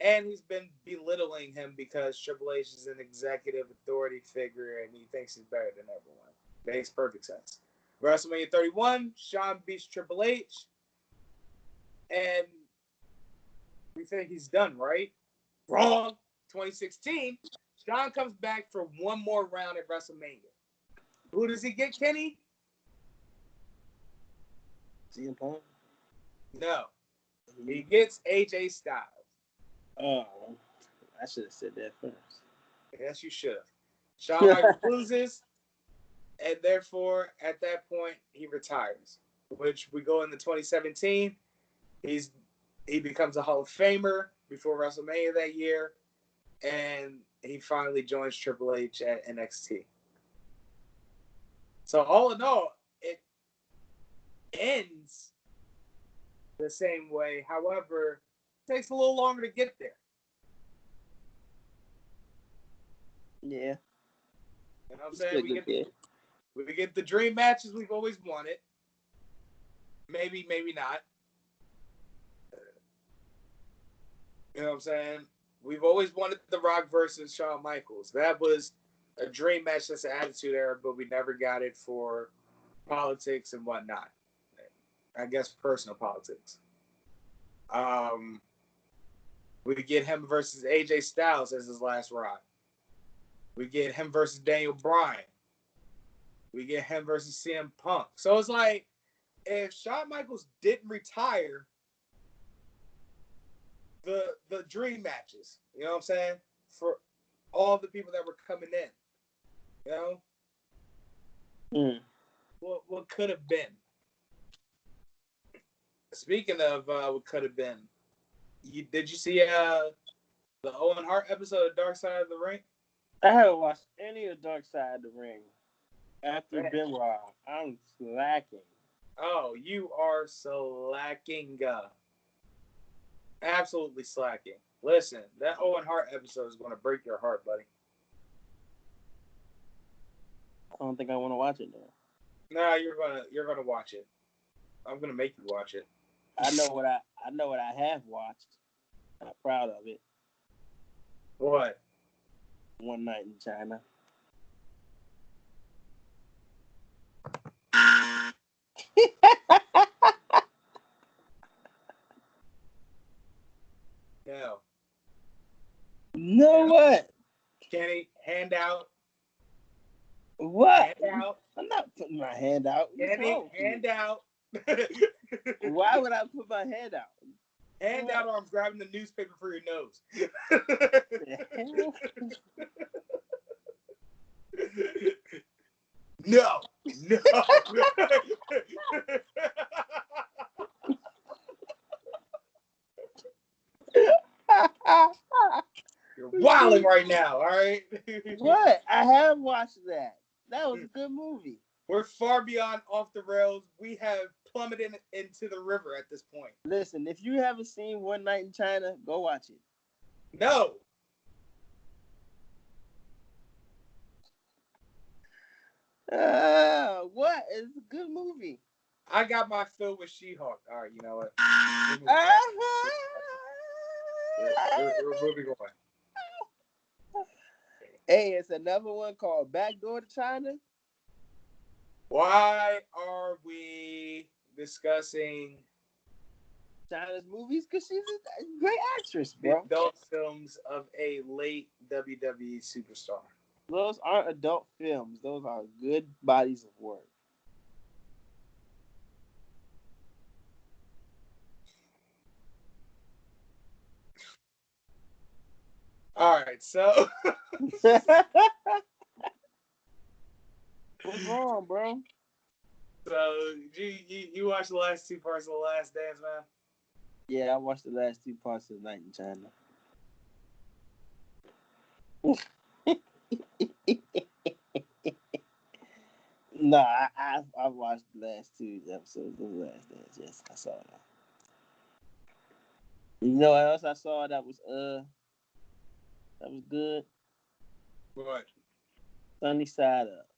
and he's been belittling him because Triple H is an executive authority figure and he thinks he's better than everyone. Makes perfect sense. WrestleMania 31, Shawn beats Triple H, and we think he's done, right? Wrong. 2016, Shawn comes back for one more round at WrestleMania. Who does he get, Kenny? CM Punk? No. He gets AJ Styles. Oh, I should have said that first. Yes, you should have. Shawn Michaels loses, and therefore, at that point, he retires. Which we go into 2017. He becomes a Hall of Famer before WrestleMania that year, and he finally joins Triple H at NXT. So all in all, it ends the same way. However, it takes a little longer to get there. Yeah. You know what I'm saying? We get the dream matches we've always wanted. Maybe not. You know what I'm saying? We've always wanted The Rock versus Shawn Michaels. That was a dream match since the Attitude Era, but we never got it for politics and whatnot. I guess personal politics. Um, we get him versus AJ Styles as his last ride. We get him versus Daniel Bryan. We get him versus CM Punk. So it's like, if Shawn Michaels didn't retire, the dream matches, you know what I'm saying? For all the people that were coming in, you know? What could have been? Speaking of what could have been, did you see the Owen Hart episode of Dark Side of the Ring? I haven't watched any of Dark Side of the Ring. After Man. Benoit, I'm slacking. Oh, you are slacking. Absolutely slacking. Listen, that Owen Hart episode is going to break your heart, buddy. I don't think I want to watch it though. Nah, you're gonna watch it. I'm gonna make you watch it. I know what I have watched. I'm proud of it. What? One Night in China. No. No, what? Kenny, hand out. What? Hand out. I'm not putting my hand out. What's Kenny, wrong with you? hand out. Why would I put my hand out? Hand out, or I'm grabbing the newspaper for your nose. The hell? No. You're wilding right now, all right? What? I have watched that. That was a good movie. We're far beyond off the rails. We have plummeted into the river at this point. Listen, if you haven't seen One Night in China, go watch it. No. What? It's a good movie. I got my fill with She-Hulk. All right, you know what? We're moving on. Hey, it's another one called Backdoor to China. Why are we discussing China's movies? Because she's a great actress, the bro. adult films of a late WWE superstar? Those aren't adult films. Those are good bodies of work. All right, so What's wrong, bro? so you watched the last two parts of The Last Dance, man? Yeah, I watched the last two parts of Night in China. No, I watched the last two episodes of The Last Dance. Yes, I saw that. You know what else I saw that was good? What? Sunny Side Up.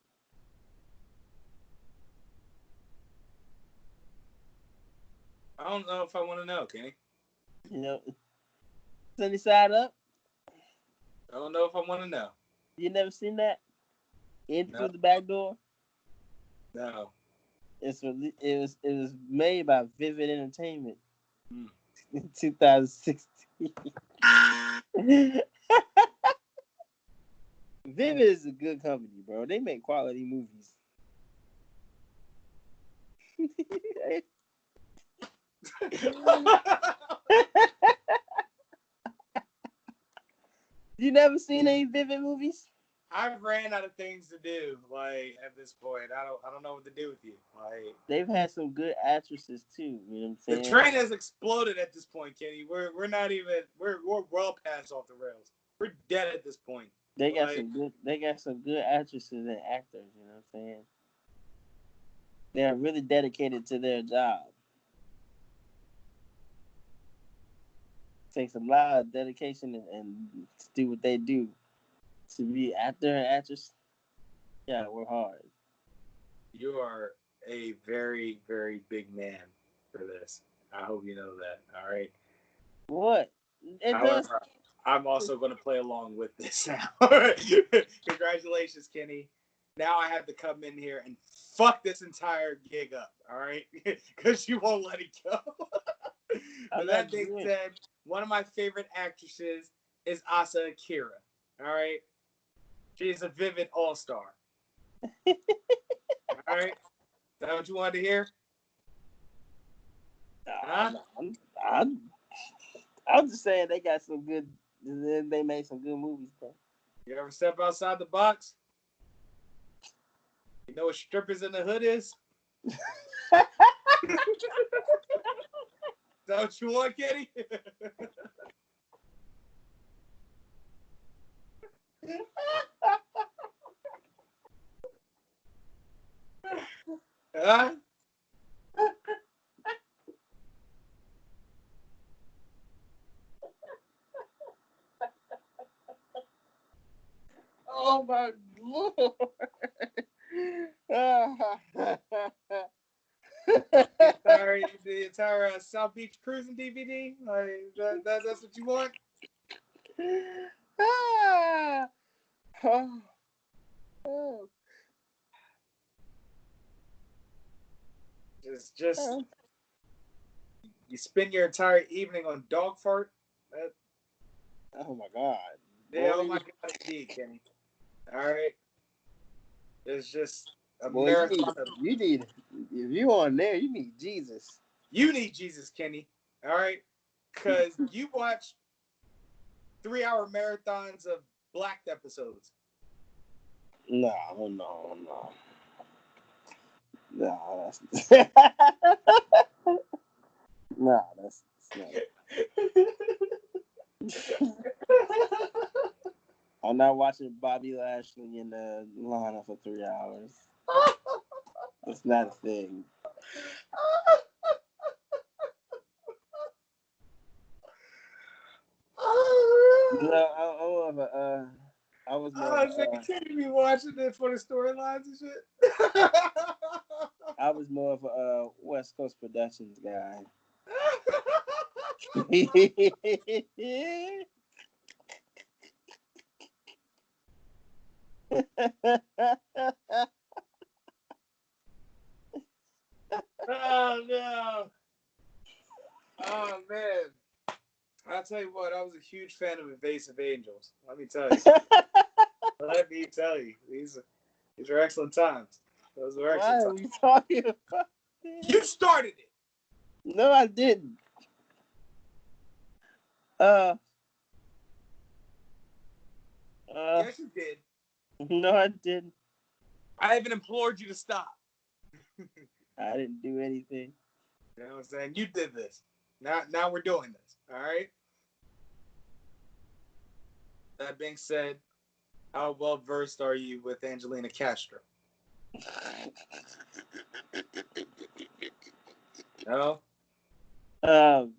I don't know if I want to know, Kenny. You know, Sunny Side Up. I don't know if I want to know. You never seen that? In No. Through the Back Door. No. It was made by Vivid Entertainment Hmm. in 2016. Vivid is a good company, bro. They make quality movies. You never seen any Vivid movies? I've ran out of things to do. Like at this point, I don't know what to do with you. Like They've had some good actresses too. You know what I'm the saying? train has exploded at this point, Kenny. We're not even we're well past off the rails. We're dead at this point. They got some good actresses and actors. You know what I'm saying? They are really dedicated to their job. Takes a lot of dedication and to do what they do. To be actor and actress, yeah, work hard. You are a very big man for this. I hope you know that. All right. What? It does. However, I'm also going to play along with this now. Congratulations, Kenny. Now I have to come in here and fuck this entire gig up, all right? Because you won't let it go. But that being said, one of my favorite actresses is Asa Akira, all right? She's a vivid all-star. All right? Is that what you wanted to hear? Huh? I'm just saying they got some good. They made some good movies, bro. You ever step outside the box? You know what strippers in the hood is? Is that what you want, Kenny? Huh? Oh my lord! The entire South Beach Cruising DVD? Like that's what you want? Just you spend your entire evening on dog fart. Oh my god! Yeah, oh my god, indeed, Kenny. All right, it's just a Boy, marathon. you need if you on there, you need Jesus. You need Jesus, Kenny. All right, because you watch 3-hour marathons of Blacked episodes. No. That's no, that's not. I'm not watching Bobby Lashley in the lineup for 3 hours. It's not a thing. No, I was more. Can't be watching it for the storylines and shit. I was more of a West Coast Productions guy. Oh no! Oh man! I'll tell you what, I was a huge fan of Invasive Angels. Let me tell you. Let me tell you, these are excellent times. Those were excellent Why are times. we talking about this? You started it. No, I didn't. Yes, you did. No, I didn't. I even implored you to stop. I didn't do anything. You know what I'm saying? You did this. Now we're doing this. All right. That being said, how well versed are you with Angelina Castro? No?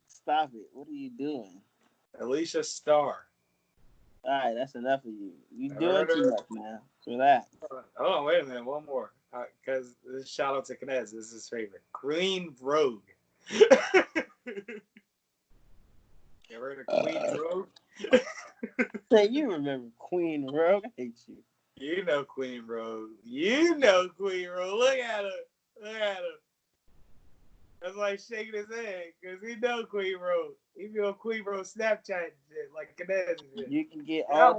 Stop it. What are you doing? Alicia Starr. All right, that's enough of you. You're doing Heard too her? much now. Relax. Oh, wait a minute. One more. Because shout out to Knez. This is his favorite. Queen Rogue. You ever heard of Queen Rogue? Say, you remember Queen Rogue? I hate you. You know Queen Rogue. You know Queen Rogue. Look at her. Look at her. That's why he's shaking his head. Because he know Queen Rogue. He be on Queen Rogue Snapchat and shit. Like Knez and shit. You can get Wow.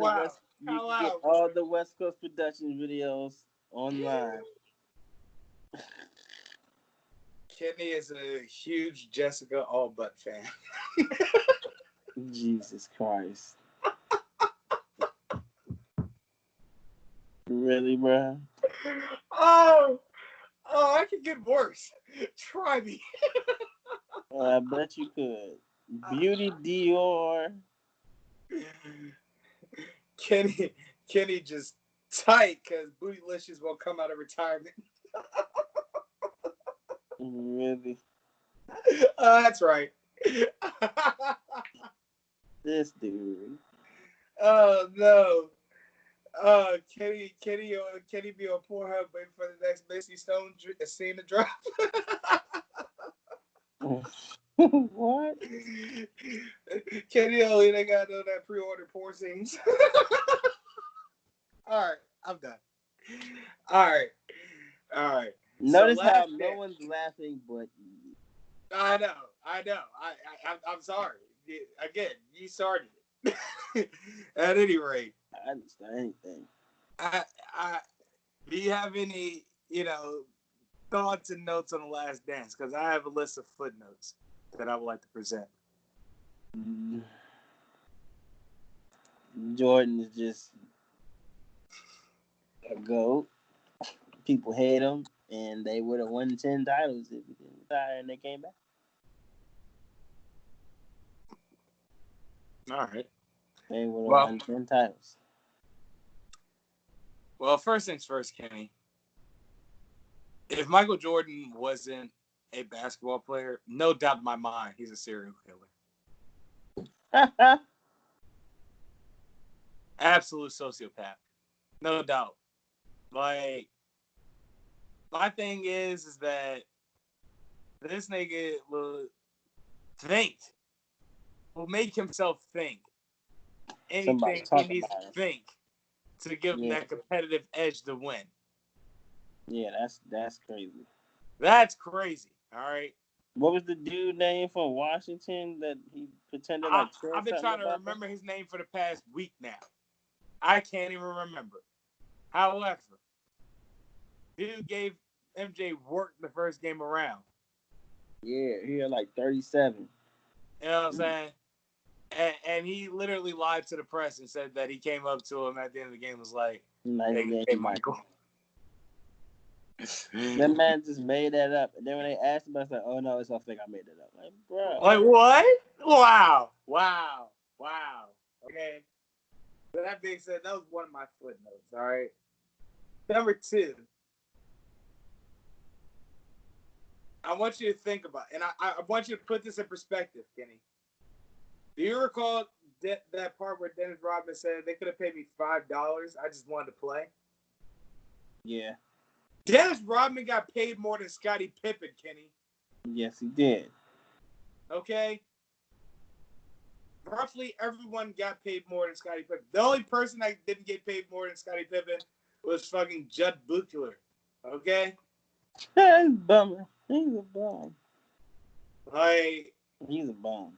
all the West Coast Production videos online. Kenny is a huge Jessica Allbutt fan. Jesus Christ. Really, bro? Oh, I can get worse. Try me. I bet you could. Beauty Dior. Kenny just tight because Bootylicious won't come out of retirement. Really? That's right. This dude. Oh no. Kenny be on Pornhub waiting for the next Missy Stone scene to drop. What? Kenny only they got that pre-order porn scenes. All right, I'm done. All right. Notice how no one's laughing, but I know. I'm sorry. Again, you started it. At any rate, I understand anything. I do you have any thoughts and notes on The Last Dance? Because I have a list of footnotes that I would like to present. Jordan is just a GOAT. People hate him, and they would have won 10 titles if he didn't retire and they came back. All right. They would have won 10 titles. Well, first things first, Kenny. If Michael Jordan wasn't a basketball player, no doubt in my mind, he's a serial killer. Absolute sociopath. No doubt. Like, my thing is that this nigga will make himself think anything he needs to think to give him that competitive edge to win. Yeah, that's crazy. That's crazy. All right. What was the dude name from Washington that he pretended like? I've been trying to remember his name for the past week now. I can't even remember. However, dude gave MJ work the first game around. Yeah, he had like 37. You know what I'm saying? And he literally lied to the press and said that he came up to him at the end of the game and was like, hey, Michael. That man just made that up. And then when they asked him, I was like, oh no, it's all fake. I made it up. Like, bro. Like, what? Wow. Okay. So that being said, that was one of my footnotes, all right? Number 2. I want you to think about it, and I want you to put this in perspective, Kenny. Do you recall that part where Dennis Rodman said they could have paid me $5, I just wanted to play? Yeah. Dennis Rodman got paid more than Scottie Pippen, Kenny. Yes, he did. Okay? Roughly everyone got paid more than Scottie Pippen. The only person that didn't get paid more than Scottie Pippen was fucking Judd Buechler. Okay? He's a bummer. He's a bum. Like, he's a bum.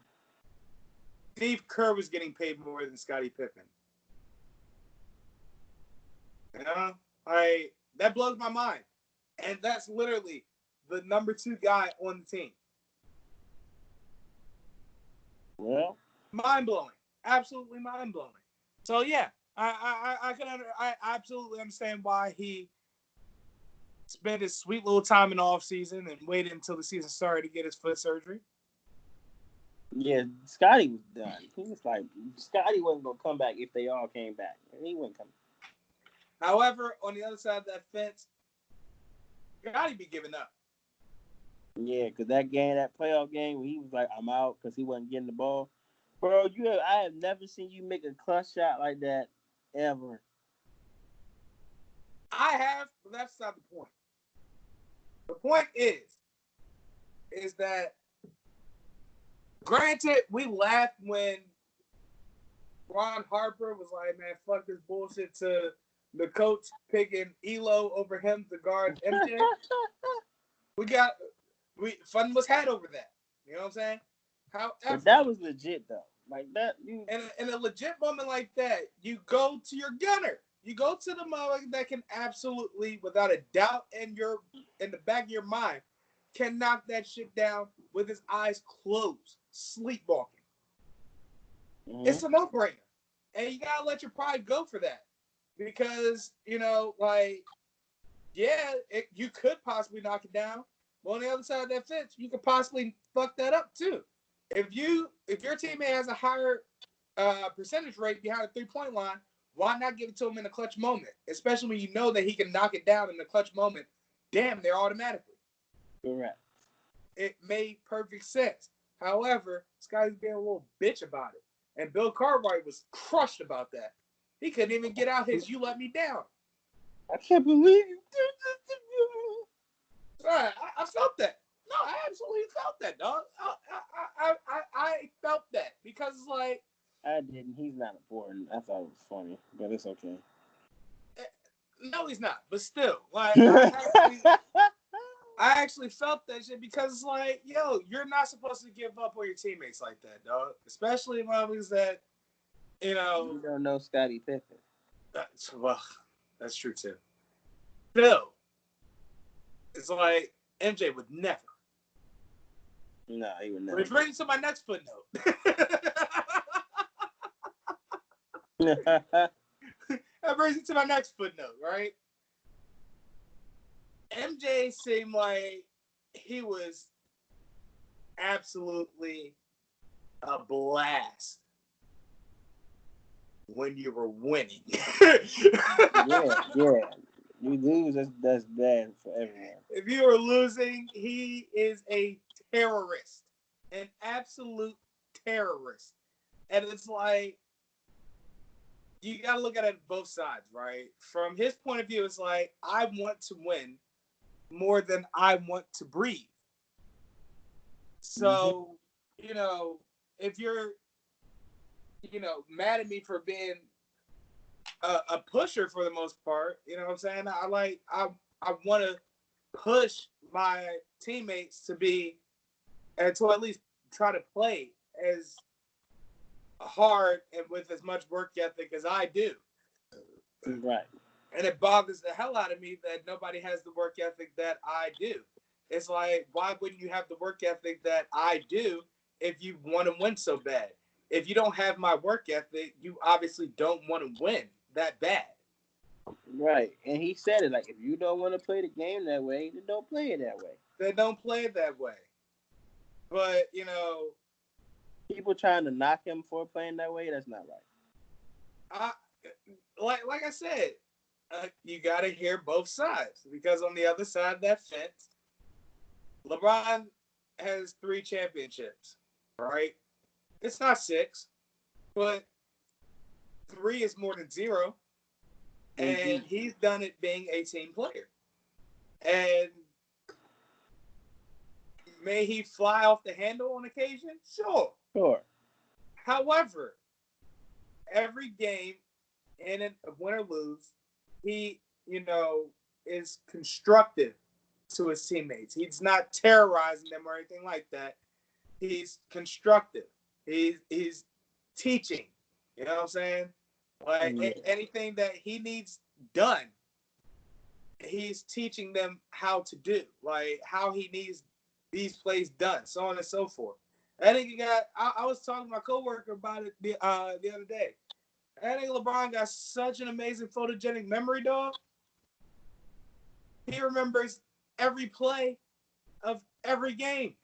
Steve Kerr was getting paid more than Scottie Pippen. You know? Like, that blows my mind. And that's literally the number 2 guy on the team. Well, mind-blowing. Absolutely mind-blowing. So, yeah, I absolutely understand why he spent his sweet little time in the off-season and waited until the season started to get his foot surgery. Yeah, Scotty was done. He was like, Scotty wasn't going to come back if they all came back. He wouldn't come back. However, on the other side of that fence, Scotty be giving up. Yeah, because that playoff game, where he was like, I'm out because he wasn't getting the ball. Bro, I have never seen you make a clutch shot like that ever. I have, but that's not the point. The point is that, granted, we laughed when Ron Harper was like, man, fuck this bullshit to the coach picking Elo over him to guard MJ. Fun was had over that. You know what I'm saying? However, but that was legit though. Like that, in a legit moment like that, you go to your gunner. You go to the motherfucker that can absolutely, without a doubt in the back of your mind, can knock that shit down with his eyes closed, sleepwalking. Mm-hmm. It's a no-brainer. And you gotta let your pride go for that. Because, you could possibly knock it down. But on the other side of that fence, you could possibly fuck that up too. If your teammate has a higher percentage rate behind the 3-point line, why not give it to him in a clutch moment? Especially when you know that he can knock it down in the clutch moment. Damn, they're automatically. Correct. It made perfect sense. However, Scotty's being a little bitch about it. And Bill Cartwright was crushed about that. He couldn't even get out his "you let me down." I can't believe you did this to me. Right, I felt that. No, I absolutely felt that, dog. I felt that because because it's like I didn't. He's not important. I thought it was funny, but it's okay. no, he's not. But still, like I actually felt that shit because it's like, yo, you're not supposed to give up on your teammates like that, dog. Especially motherfuckers that, you know. You don't know Scottie Pippen. That's true too. Still, it's like MJ would never. No, he would never. Which brings to my next footnote. That brings me to my next footnote, right? MJ seemed like he was absolutely a blast when you were winning. yeah. You lose, that's bad for everyone. If you are losing, he is a terrorist, an absolute terrorist. And it's like, you got to look at it both sides, right? From his point of view, it's like, I want to win more than I want to breathe. So, you know, if you're, mad at me for being a pusher for the most part, you know what I'm saying? I want to push my teammates to be, and to at least try to play as hard and with as much work ethic as I do. Right. And it bothers the hell out of me that nobody has the work ethic that I do. It's like, why wouldn't you have the work ethic that I do if you want to win so bad? If you don't have my work ethic, you obviously don't want to win that bad. Right. And he said it, like, if you don't want to play the game that way, then don't play it that way. They don't play it that way. But, people trying to knock him for playing that way, that's not right. Like I said, you got to hear both sides, because on the other side of that fence, LeBron has 3 championships, right? It's not 6, but 3 is more than 0, and he's done it being a team player. And may he fly off the handle on occasion? Sure. However, every game, in it, win or lose, he, is constructive to his teammates. He's not terrorizing them or anything like that. He's constructive. He's teaching. You know what I'm saying? Like anything that he needs done, he's teaching them how to do. Like how he needs these plays done, so on and so forth. I think I was talking to my coworker about it the other day. I think LeBron got such an amazing photogenic memory, dog. He remembers every play of every game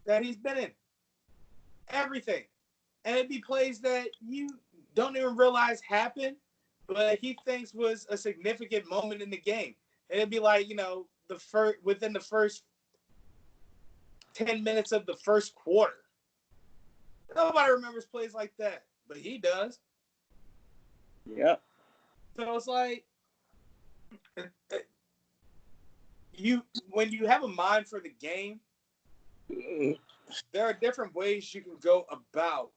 that he's been in. Everything. And it'd be plays that you don't even realize happened, but he thinks was a significant moment in the game. And it'd be like, within the first 10 minutes of the first quarter. Nobody remembers plays like that, but he does. Yep. So it's like, when you have a mind for the game, there are different ways you can go about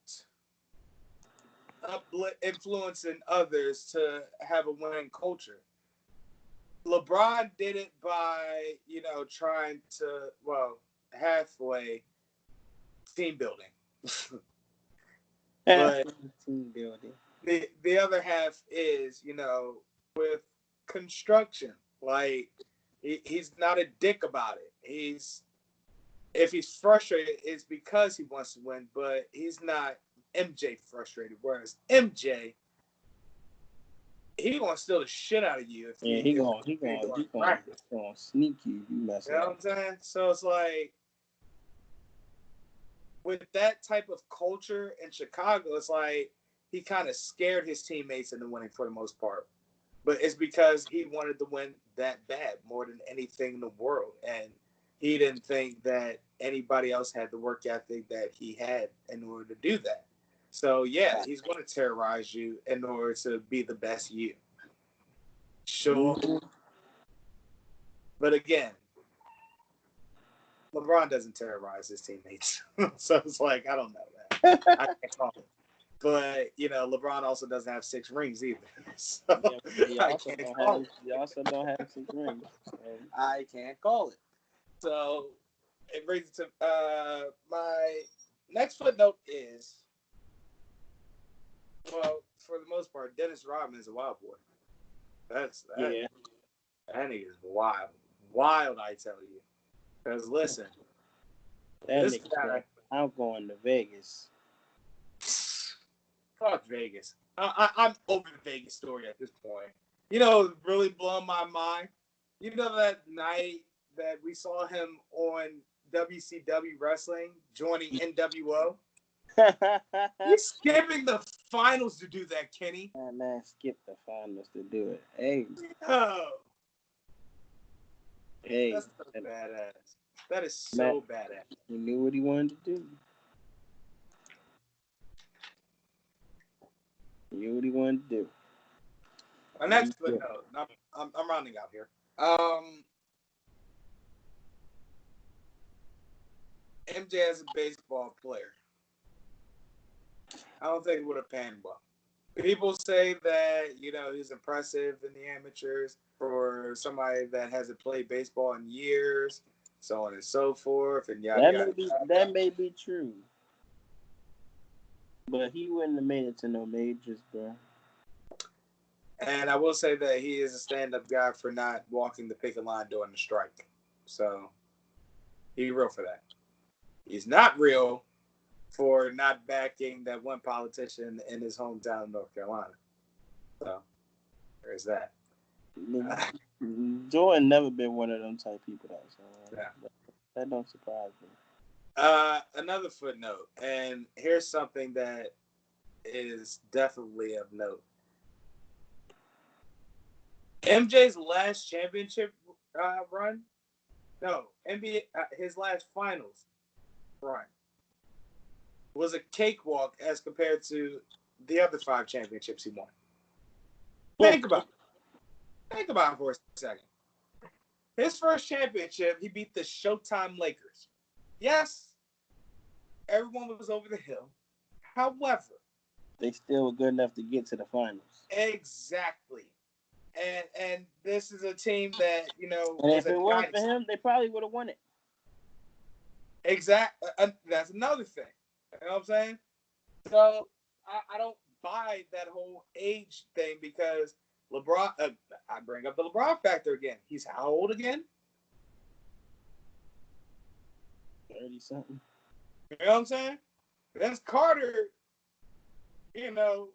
influencing others to have a winning culture. LeBron did it by, trying to, halfway team building. But team building. The other half is, with construction. Like, he's not a dick about it. If he's frustrated, it's because he wants to win, but he's not MJ frustrated. Whereas MJ, he gonna steal the shit out of you. He gonna sneak you. You mess up. You know what I'm saying? So it's like, with that type of culture in Chicago, it's like he kind of scared his teammates into winning for the most part. But it's because he wanted to win that bad more than anything in the world. And he didn't think that anybody else had the work ethic that he had in order to do that. So, yeah, he's going to terrorize you in order to be the best you. Sure. But again, LeBron doesn't terrorize his teammates. So it's like, I don't know that. I can't call it. But LeBron also doesn't have 6 rings either, so He I also can't don't call have. it. He also don't have 6 rings. I can't call it. So it brings it to my next footnote is, well, for the most part, Dennis Rodman is a wild boy. That nigga is wild, wild. I tell you, because listen, That this nigga guy. said, "I'm going to Vegas." Fuck Vegas. I'm over the Vegas story at this point. Really blowing my mind. That night that we saw him on WCW Wrestling joining NWO? He's skipping the finals to do that, Kenny. Man, skip the finals to do it. Hey, Oh, hey, that's so badass. That is so Matt, badass. he knew what he wanted to do. He knew what he wanted to do. My next footnote. I'm rounding out here. MJ as a baseball player. I don't think it would have panned well. People say that, he's impressive in the amateurs for somebody that hasn't played baseball in years, so on and so forth, and yada yada. That may be true, but he wouldn't have made it to no majors, bro. And I will say that he is a stand-up guy for not walking the picket line during the strike. So he's real for that. He's not real for not backing that one politician in his hometown of North Carolina. So there's that. Jordan never been one of them type people, though. So that don't surprise me. Another footnote, and here's something that is definitely of note. MJ's last championship run, no, NBA, his last finals run was a cakewalk as compared to the other 5 championships he won. Think about it for a second. His first championship, he beat the Showtime Lakers. Yes, everyone was over the hill. However, they still were good enough to get to the finals. Exactly. And this is a team that, and if it wasn't for him, they probably would have won it. Exactly. That's another thing. You know what I'm saying? So I don't buy that whole age thing because LeBron, I bring up the LeBron factor again. He's how old again? 30-something. You know what I'm saying? Vince Carter, the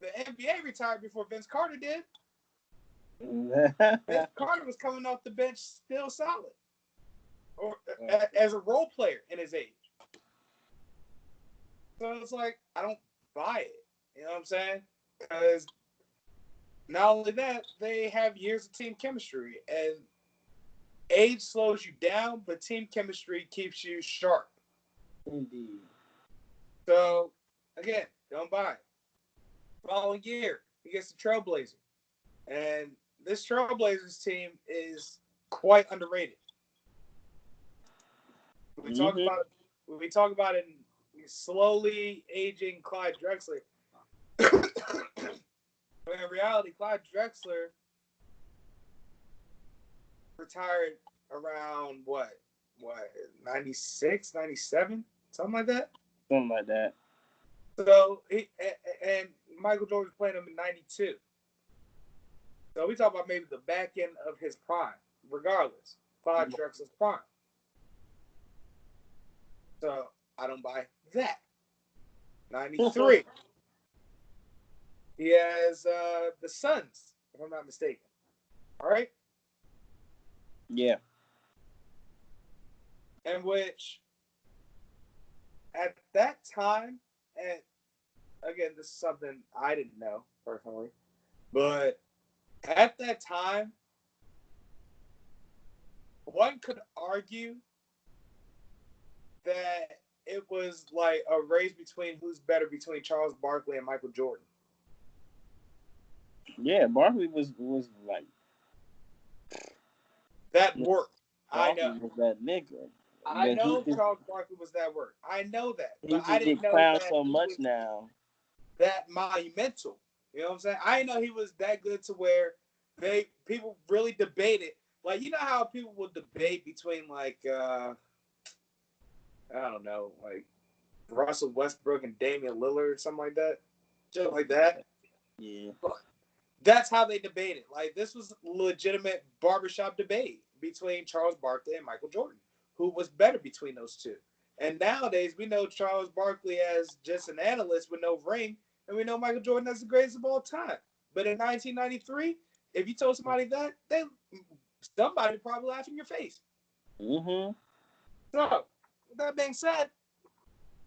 NBA retired before Vince Carter did. Vince Carter was coming off the bench still solid. Or as a role player in his age. So it's like, I don't buy it. You know what I'm saying? Because not only that, they have years of team chemistry. And age slows you down, but team chemistry keeps you sharp. Indeed. So, again, don't buy it. Following year, he gets the Trailblazer. And this Trailblazers team is quite underrated. We talk about it in slowly aging Clyde Drexler. But in reality, Clyde Drexler retired around what 96, 97, something like that. Something like that. So and Michael Jordan was playing him in 92. So we talk about maybe the back end of his prime, regardless. Clyde Drexler's prime. So I don't buy that. 93. He has the Suns, if I'm not mistaken. All right? Yeah. In which, at that time, and again, this is something I didn't know personally, but at that time, one could argue that it was like a race between who's better between Charles Barkley and Michael Jordan. Yeah, Barkley was like that worked. Barkley I know. was that nigga. I But know Charles Barkley was that word. I know that, he but I just didn't get know clowned that so he much was now. that monumental. You know what I'm saying? I didn't know he was that good to where people really debated. Like, you know how people will debate between like I don't know, like Russell Westbrook and Damian Lillard or something like that. Just like that. Yeah. That's how they debated. Like, this was legitimate barbershop debate between Charles Barkley and Michael Jordan. Who was better between those two? And nowadays, we know Charles Barkley as just an analyst with no ring, and we know Michael Jordan as the greatest of all time. But in 1993, if you told somebody that, somebody would probably laugh in your face. Mm-hmm. So, with that being said,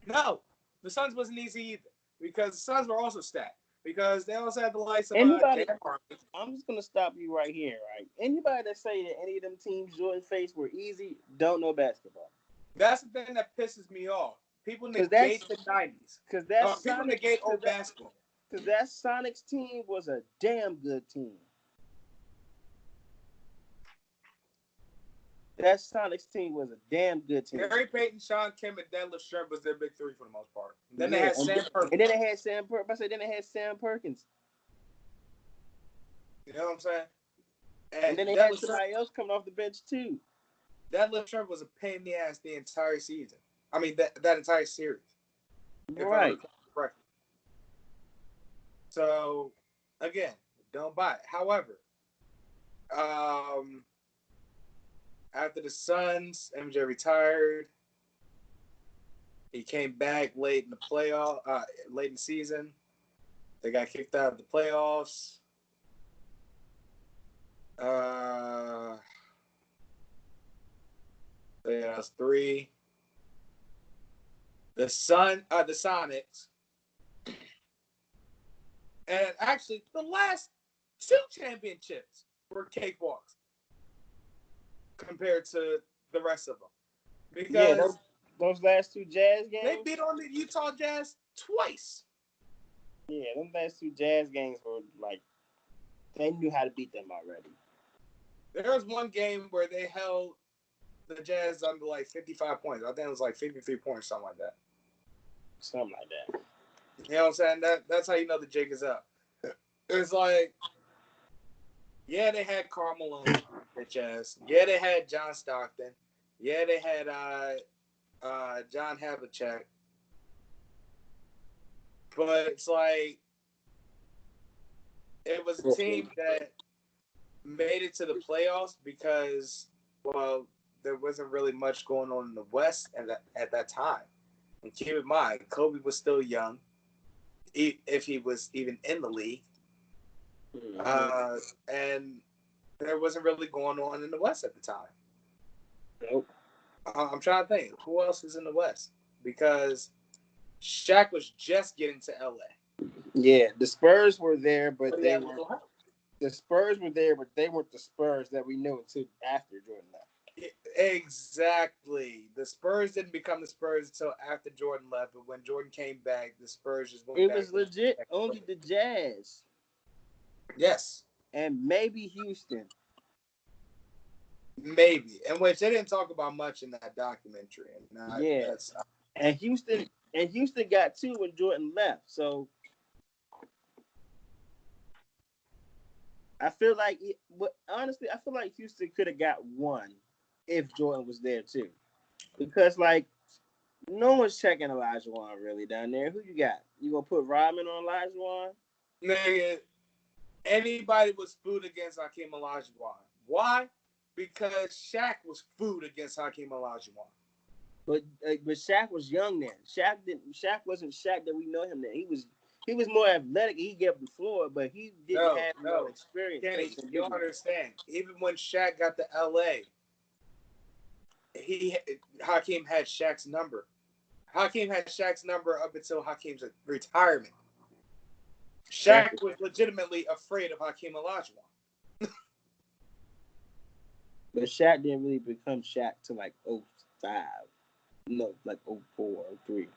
no, the Suns wasn't easy either because the Suns were also stacked because they also had the likes of Anybody, Dan Harmon. I'm just gonna stop you right here, right? Anybody that say that any of them teams Jordan faced were easy don't know basketball. That's the thing that pisses me off. People Cause that's negate the 90s. cause that People Sonic negate cause old that basketball. cause that Sonics team was a damn good team. That Sonics team was a damn good team. Gary Payton, Sean Kemp, and Detlef Schrempf was their big three for the most part. Then they Yeah, had Sam Perkins. and then they had Sam Perkins. I said then they had Sam Perkins. You know what I'm saying? And then they had somebody else coming off the bench too. Detlef Schrempf was a pain in the ass the entire season. I mean, that entire series. If I Right. recall correctly. So, again, don't buy it. However, after the Suns, MJ retired. He came back late in the late in the season. They got kicked out of the playoffs. Yeah, that's three. The Sonics, and actually the last two championships were cakewalks compared to the rest of them because those last two Jazz games. they beat on the Utah Jazz twice. Yeah, those last two Jazz games were like they knew how to beat them already. There was one game where they held the Jazz under like 55 points. I think it was like 53 points, something like that. Something like that. You know what I'm saying? That's how you know the jig is up. It's like, yeah, they had Karl Malone, the Jazz. Yeah, they had John Stockton. Yeah, they had John Havlicek. But it's like it was a team that made it to the playoffs because, well, there wasn't really much going on in the West at that time. And keep in mind, Kobe was still young, if he was even in the league. And there wasn't really going on in the West at the time. Nope. I'm trying to think who else is in the West because Shaq was just getting to LA. Yeah, the Spurs were there, but they were the Spurs were there, but they weren't the Spurs that we knew until after Jordan left. Exactly. The Spurs didn't become the Spurs until after Jordan left, but when Jordan came back, the Spurs just went back. It was legit only the Jazz. Yes. And maybe Houston. Maybe. In which they didn't talk about much in that documentary. And Houston got two when Jordan left. So I feel like honestly, I feel like Houston could have got one if Jordan was there too. Because like no one's checking Olajuwon really down there. Who you got? You gonna put Rodman on Olajuwon? Nigga, anybody was food against Hakeem Olajuwon. Why? Because Shaq was food against Hakeem Olajuwon. But Shaq was young then. Shaq wasn't Shaq that we know him then. He was more athletic. He gave up the floor, but he didn't have no experience. Kenny, you don't understand. Even when Shaq got to LA, Hakeem had Shaq's number. Hakeem had Shaq's number up until Hakeem's retirement. Shaq was legitimately afraid of Hakeem Olajuwon. But Shaq didn't really become Shaq till like 05. No, like 04, 03.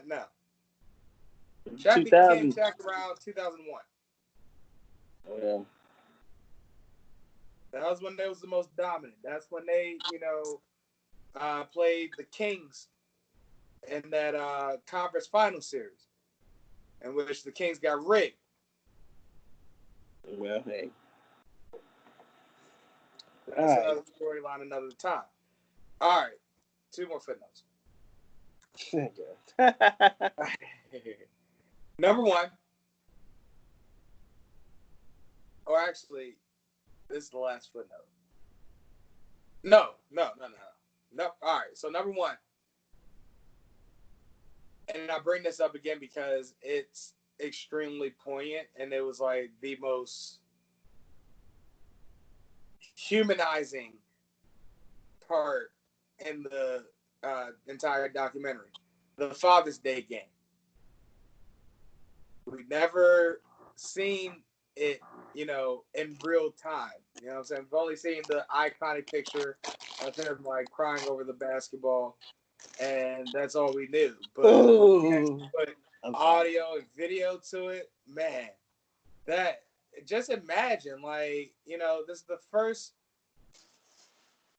No. Shaq became Shaq around 2001. Yeah. That was when they was the most dominant. That's when they, played the Kings in that conference final series, in which the Kings got rigged. Well, hey. That's another storyline another time. All right. 2 more footnotes. Number 1. Or actually, this is the last footnote. No. All right. So number 1. And I bring this up again because it's extremely poignant, and it was like the most humanizing part in the entire documentary. The Father's Day game. We've never seen it, in real time. You know what I'm saying? We've only seen the iconic picture of him like crying over the basketball, and that's all we knew. But put audio and video to it, man. That just imagine, like, this is the first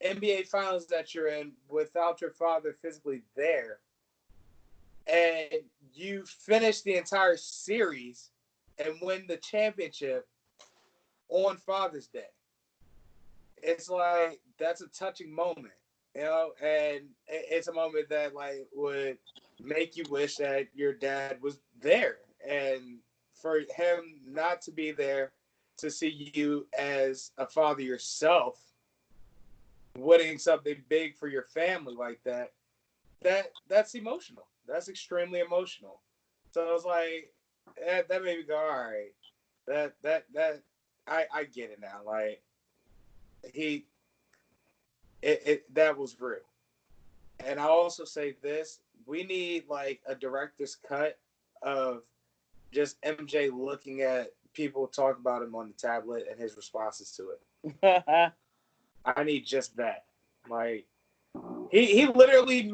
NBA Finals that you're in without your father physically there, and you finish the entire series and win the championship on Father's Day. It's like, that's a touching moment, and it's a moment that like would make you wish that your dad was there, and for him not to be there to see you as a father yourself winning something big for your family like that's emotional. That's extremely emotional. So I was like, that made me go, all right, that I get it now. Like, that was real. And I also say this: we need like a director's cut of just MJ looking at people talk about him on the tablet and his responses to it. I need just that. Like, he literally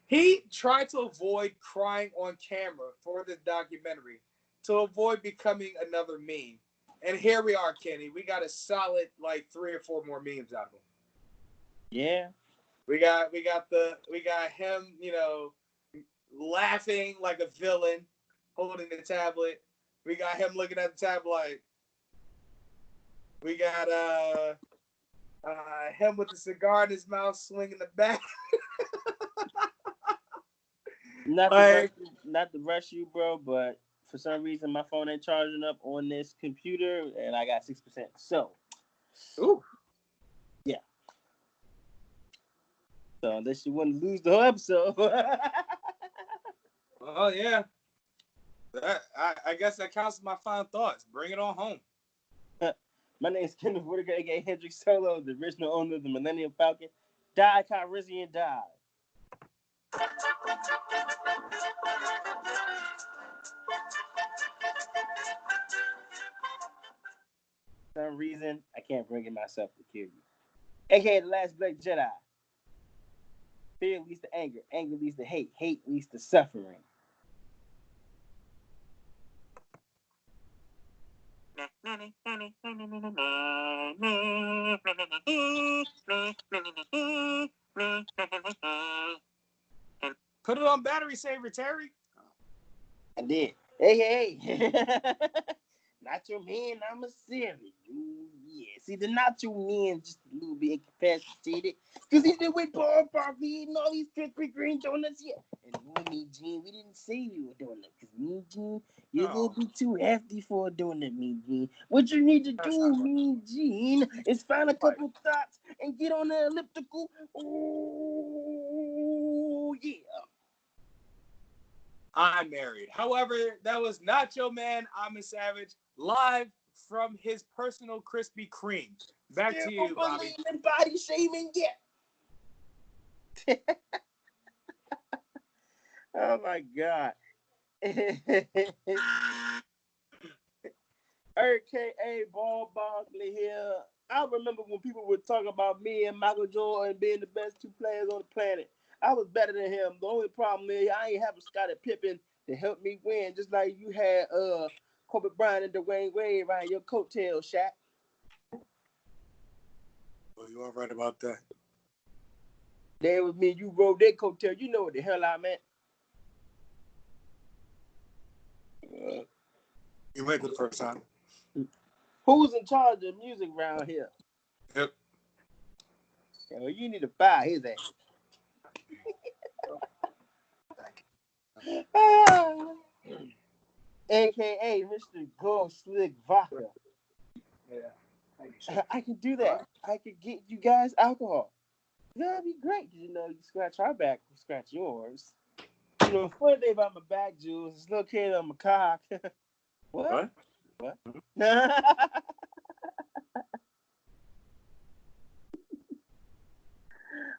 he tried to avoid crying on camera for this documentary to avoid becoming another meme. And here we are, Kenny. We got a solid like 3 or 4 more memes out of him. Yeah. We got him, laughing like a villain, holding the tablet. We got him looking at the tablet like. We got him with the cigar in his mouth, swinging the bat. Not to rush you, bro, but for some reason my phone ain't charging up on this computer, and I got 6%. So, yeah. So unless you want to lose the whole episode. Oh yeah. I guess that counts as my final thoughts. Bring it on home. My name is Kenneth Whitaker, aka Hendrix Solo, the original owner of the Millennium Falcon. Die, Calrissian, die. For some reason, I can't bring it myself to kill you. AKA the last Black Jedi. Fear leads to anger. Anger leads to hate. Hate leads to suffering. Put it on battery saver, Terry. I did. Hey. Nacho Man, I'm a savage. Ooh, yeah. See, the Nacho Man just a little bit incapacitated because he's been with Paul Parker eating all these Krispy Kreme donuts. Yeah. And you and me, Gene, we didn't say you were doing it because me, Gene, you're a little bit too hefty for a donut, me, Gene. What you need to do, me, Gene, is find a couple thoughts and get on the elliptical. Oh, yeah. I'm married. However, that was Nacho Man, I'm a Savage, live from his personal Krispy Kreme. Back to you, Bobby. And body shaming, yeah. Oh my God. AKA Ball Barkley here. I remember when people would talk about me and Michael Jordan being the best 2 players on the planet. I was better than him. The only problem is I ain't have a Scottie Pippen to help me win, just like you had Kobe Bryant and Dwayne Wade riding your coattails, Shaq. you are right about that. That was me. You rode that coattail. You know what the hell I meant. You went the first time. Who's in charge of music around here? Yep. Well, you need to fire his ass. AKA Mr. Gold Slick Vodka. Yeah. I can do that. I could get you guys alcohol. That'd be great. You know, you scratch our back, we scratch yours. You know, the funny thing about my back, Jules, it's located on my cock. What? What?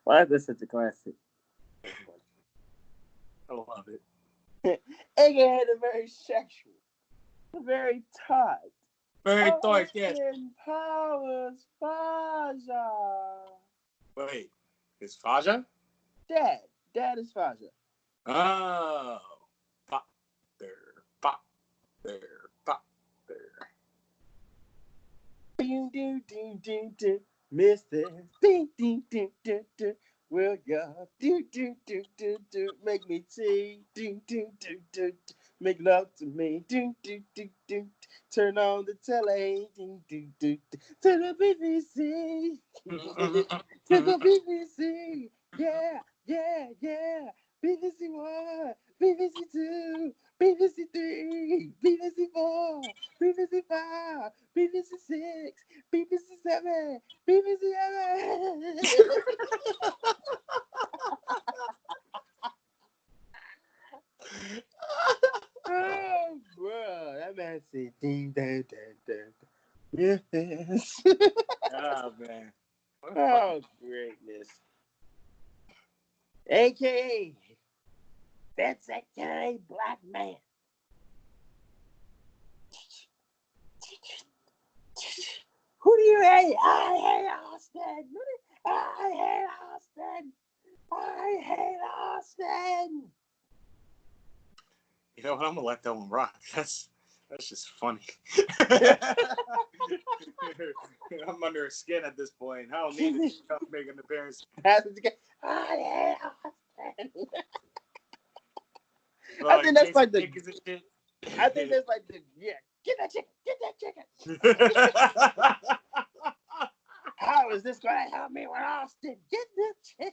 Why is this such a classic? I love it. AKA the very sexual, the very tight. Very tight, yes. Austin Powers Faja. Wait, is Faja? Dad is Faja. Oh. Pop there, pop there, pop there. Ding, ding, ding, ding, ding. Mr. Ding, ding, ding, ding, ding. Will ya make me sing? Ding, ding, ding, ding, ding. Make love to me. Ding, ding, ding, ding. Turn on the telly. Ding, ding, ding, ding. To the BBC. To the BBC. Yeah, yeah, yeah. BBC 1, BBC 2, BBC 3, BBC 4, BBC 5, BBC 6, BBC 7, BBC 8. Oh, bro, that man said ding, dang, dang, dang. Yes. Oh, man. Oh, greatness. AKA, that's that gay black man. Who do you hate? I hate Austin. I hate Austin. I hate Austin. You know what? I'm gonna let that one rock. That's just funny. I'm under his skin at this point. I don't need to come make an appearance. I hate Austin. Well, I think that's like the. chickens and shit. I think that's like the. Yeah, get that chicken. Get that chicken. How is this going to help me with Austin? Get that chicken.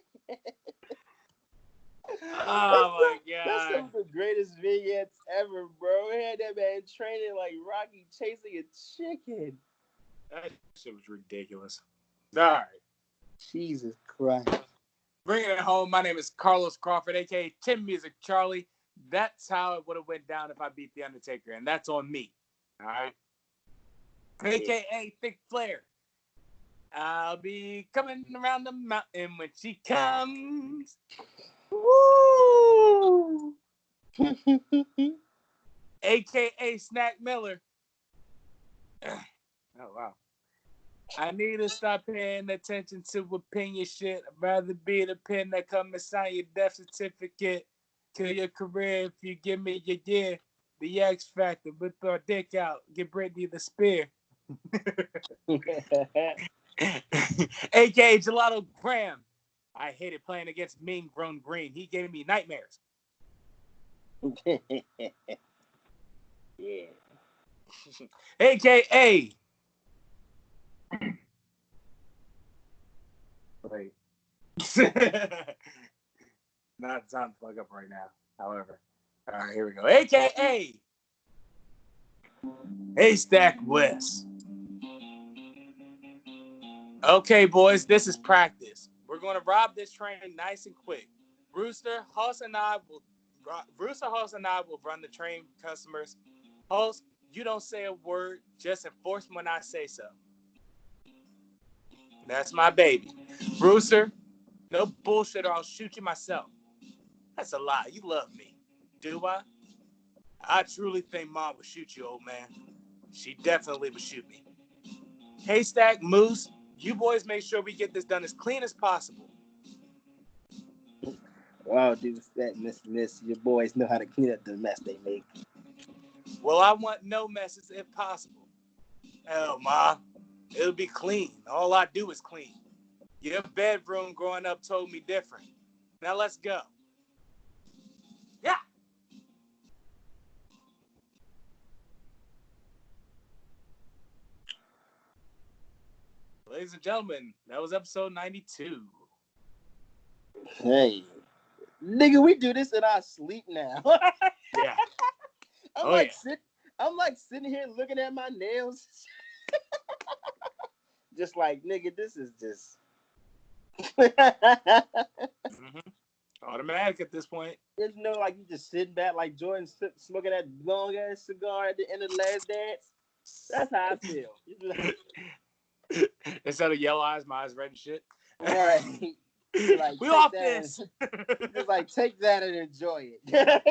Oh my That's some god. of the greatest vignettes ever, bro. We had that man training like Rocky chasing a chicken. That shit was ridiculous. All right. Jesus Christ. Bringing it home, my name is Carlos Crawford, aka Tim Music Charlie. That's how it would have went down if I beat The Undertaker, and that's on me. All right. AKA Thick Flair. I'll be coming around the mountain when she comes. Woo! AKA Snack Miller. Oh, wow. I need to stop paying attention to opinion shit. I'd rather be the pen that come and sign your death certificate. Kill your career if you give me your year. The X Factor, whip our dick out. Get Brittany the spear. AKA Gelato Graham. I hated playing against Mean Grown Green. He gave me nightmares. Yeah. AKA. Wait. Not time to plug up right now, however. All right, here we go. AKA Haystack West. Okay, boys, this is practice. We're going to rob this train nice and quick. Rooster, Hoss, and I will run the train, customers. Hoss, you don't say a word, just enforce when I say so. That's my baby. Rooster, no bullshit or I'll shoot you myself. That's a lie. You love me. Do I? I truly think Mom would shoot you, old man. She definitely would shoot me. Haystack, Moose, you boys make sure we get this done as clean as possible. Wow, dude, that miss. Your boys know how to clean up the mess they make. Well, I want no messes if possible. Hell, Ma, it'll be clean. All I do is clean. Your bedroom growing up told me different. Now let's go. Yeah. Ladies and gentlemen, that was episode 92. Hey, nigga, we do this in our sleep now. Yeah. I'm like sitting here looking at my nails. Just like, nigga, this is just Automatic at this point. There's no like you just sitting back like Jordan smoking that long ass cigar at the end of the Last Dance. That's how I feel. Instead of yellow eyes, my eyes red and shit. Right. Like, we off this. Just like take that and enjoy it.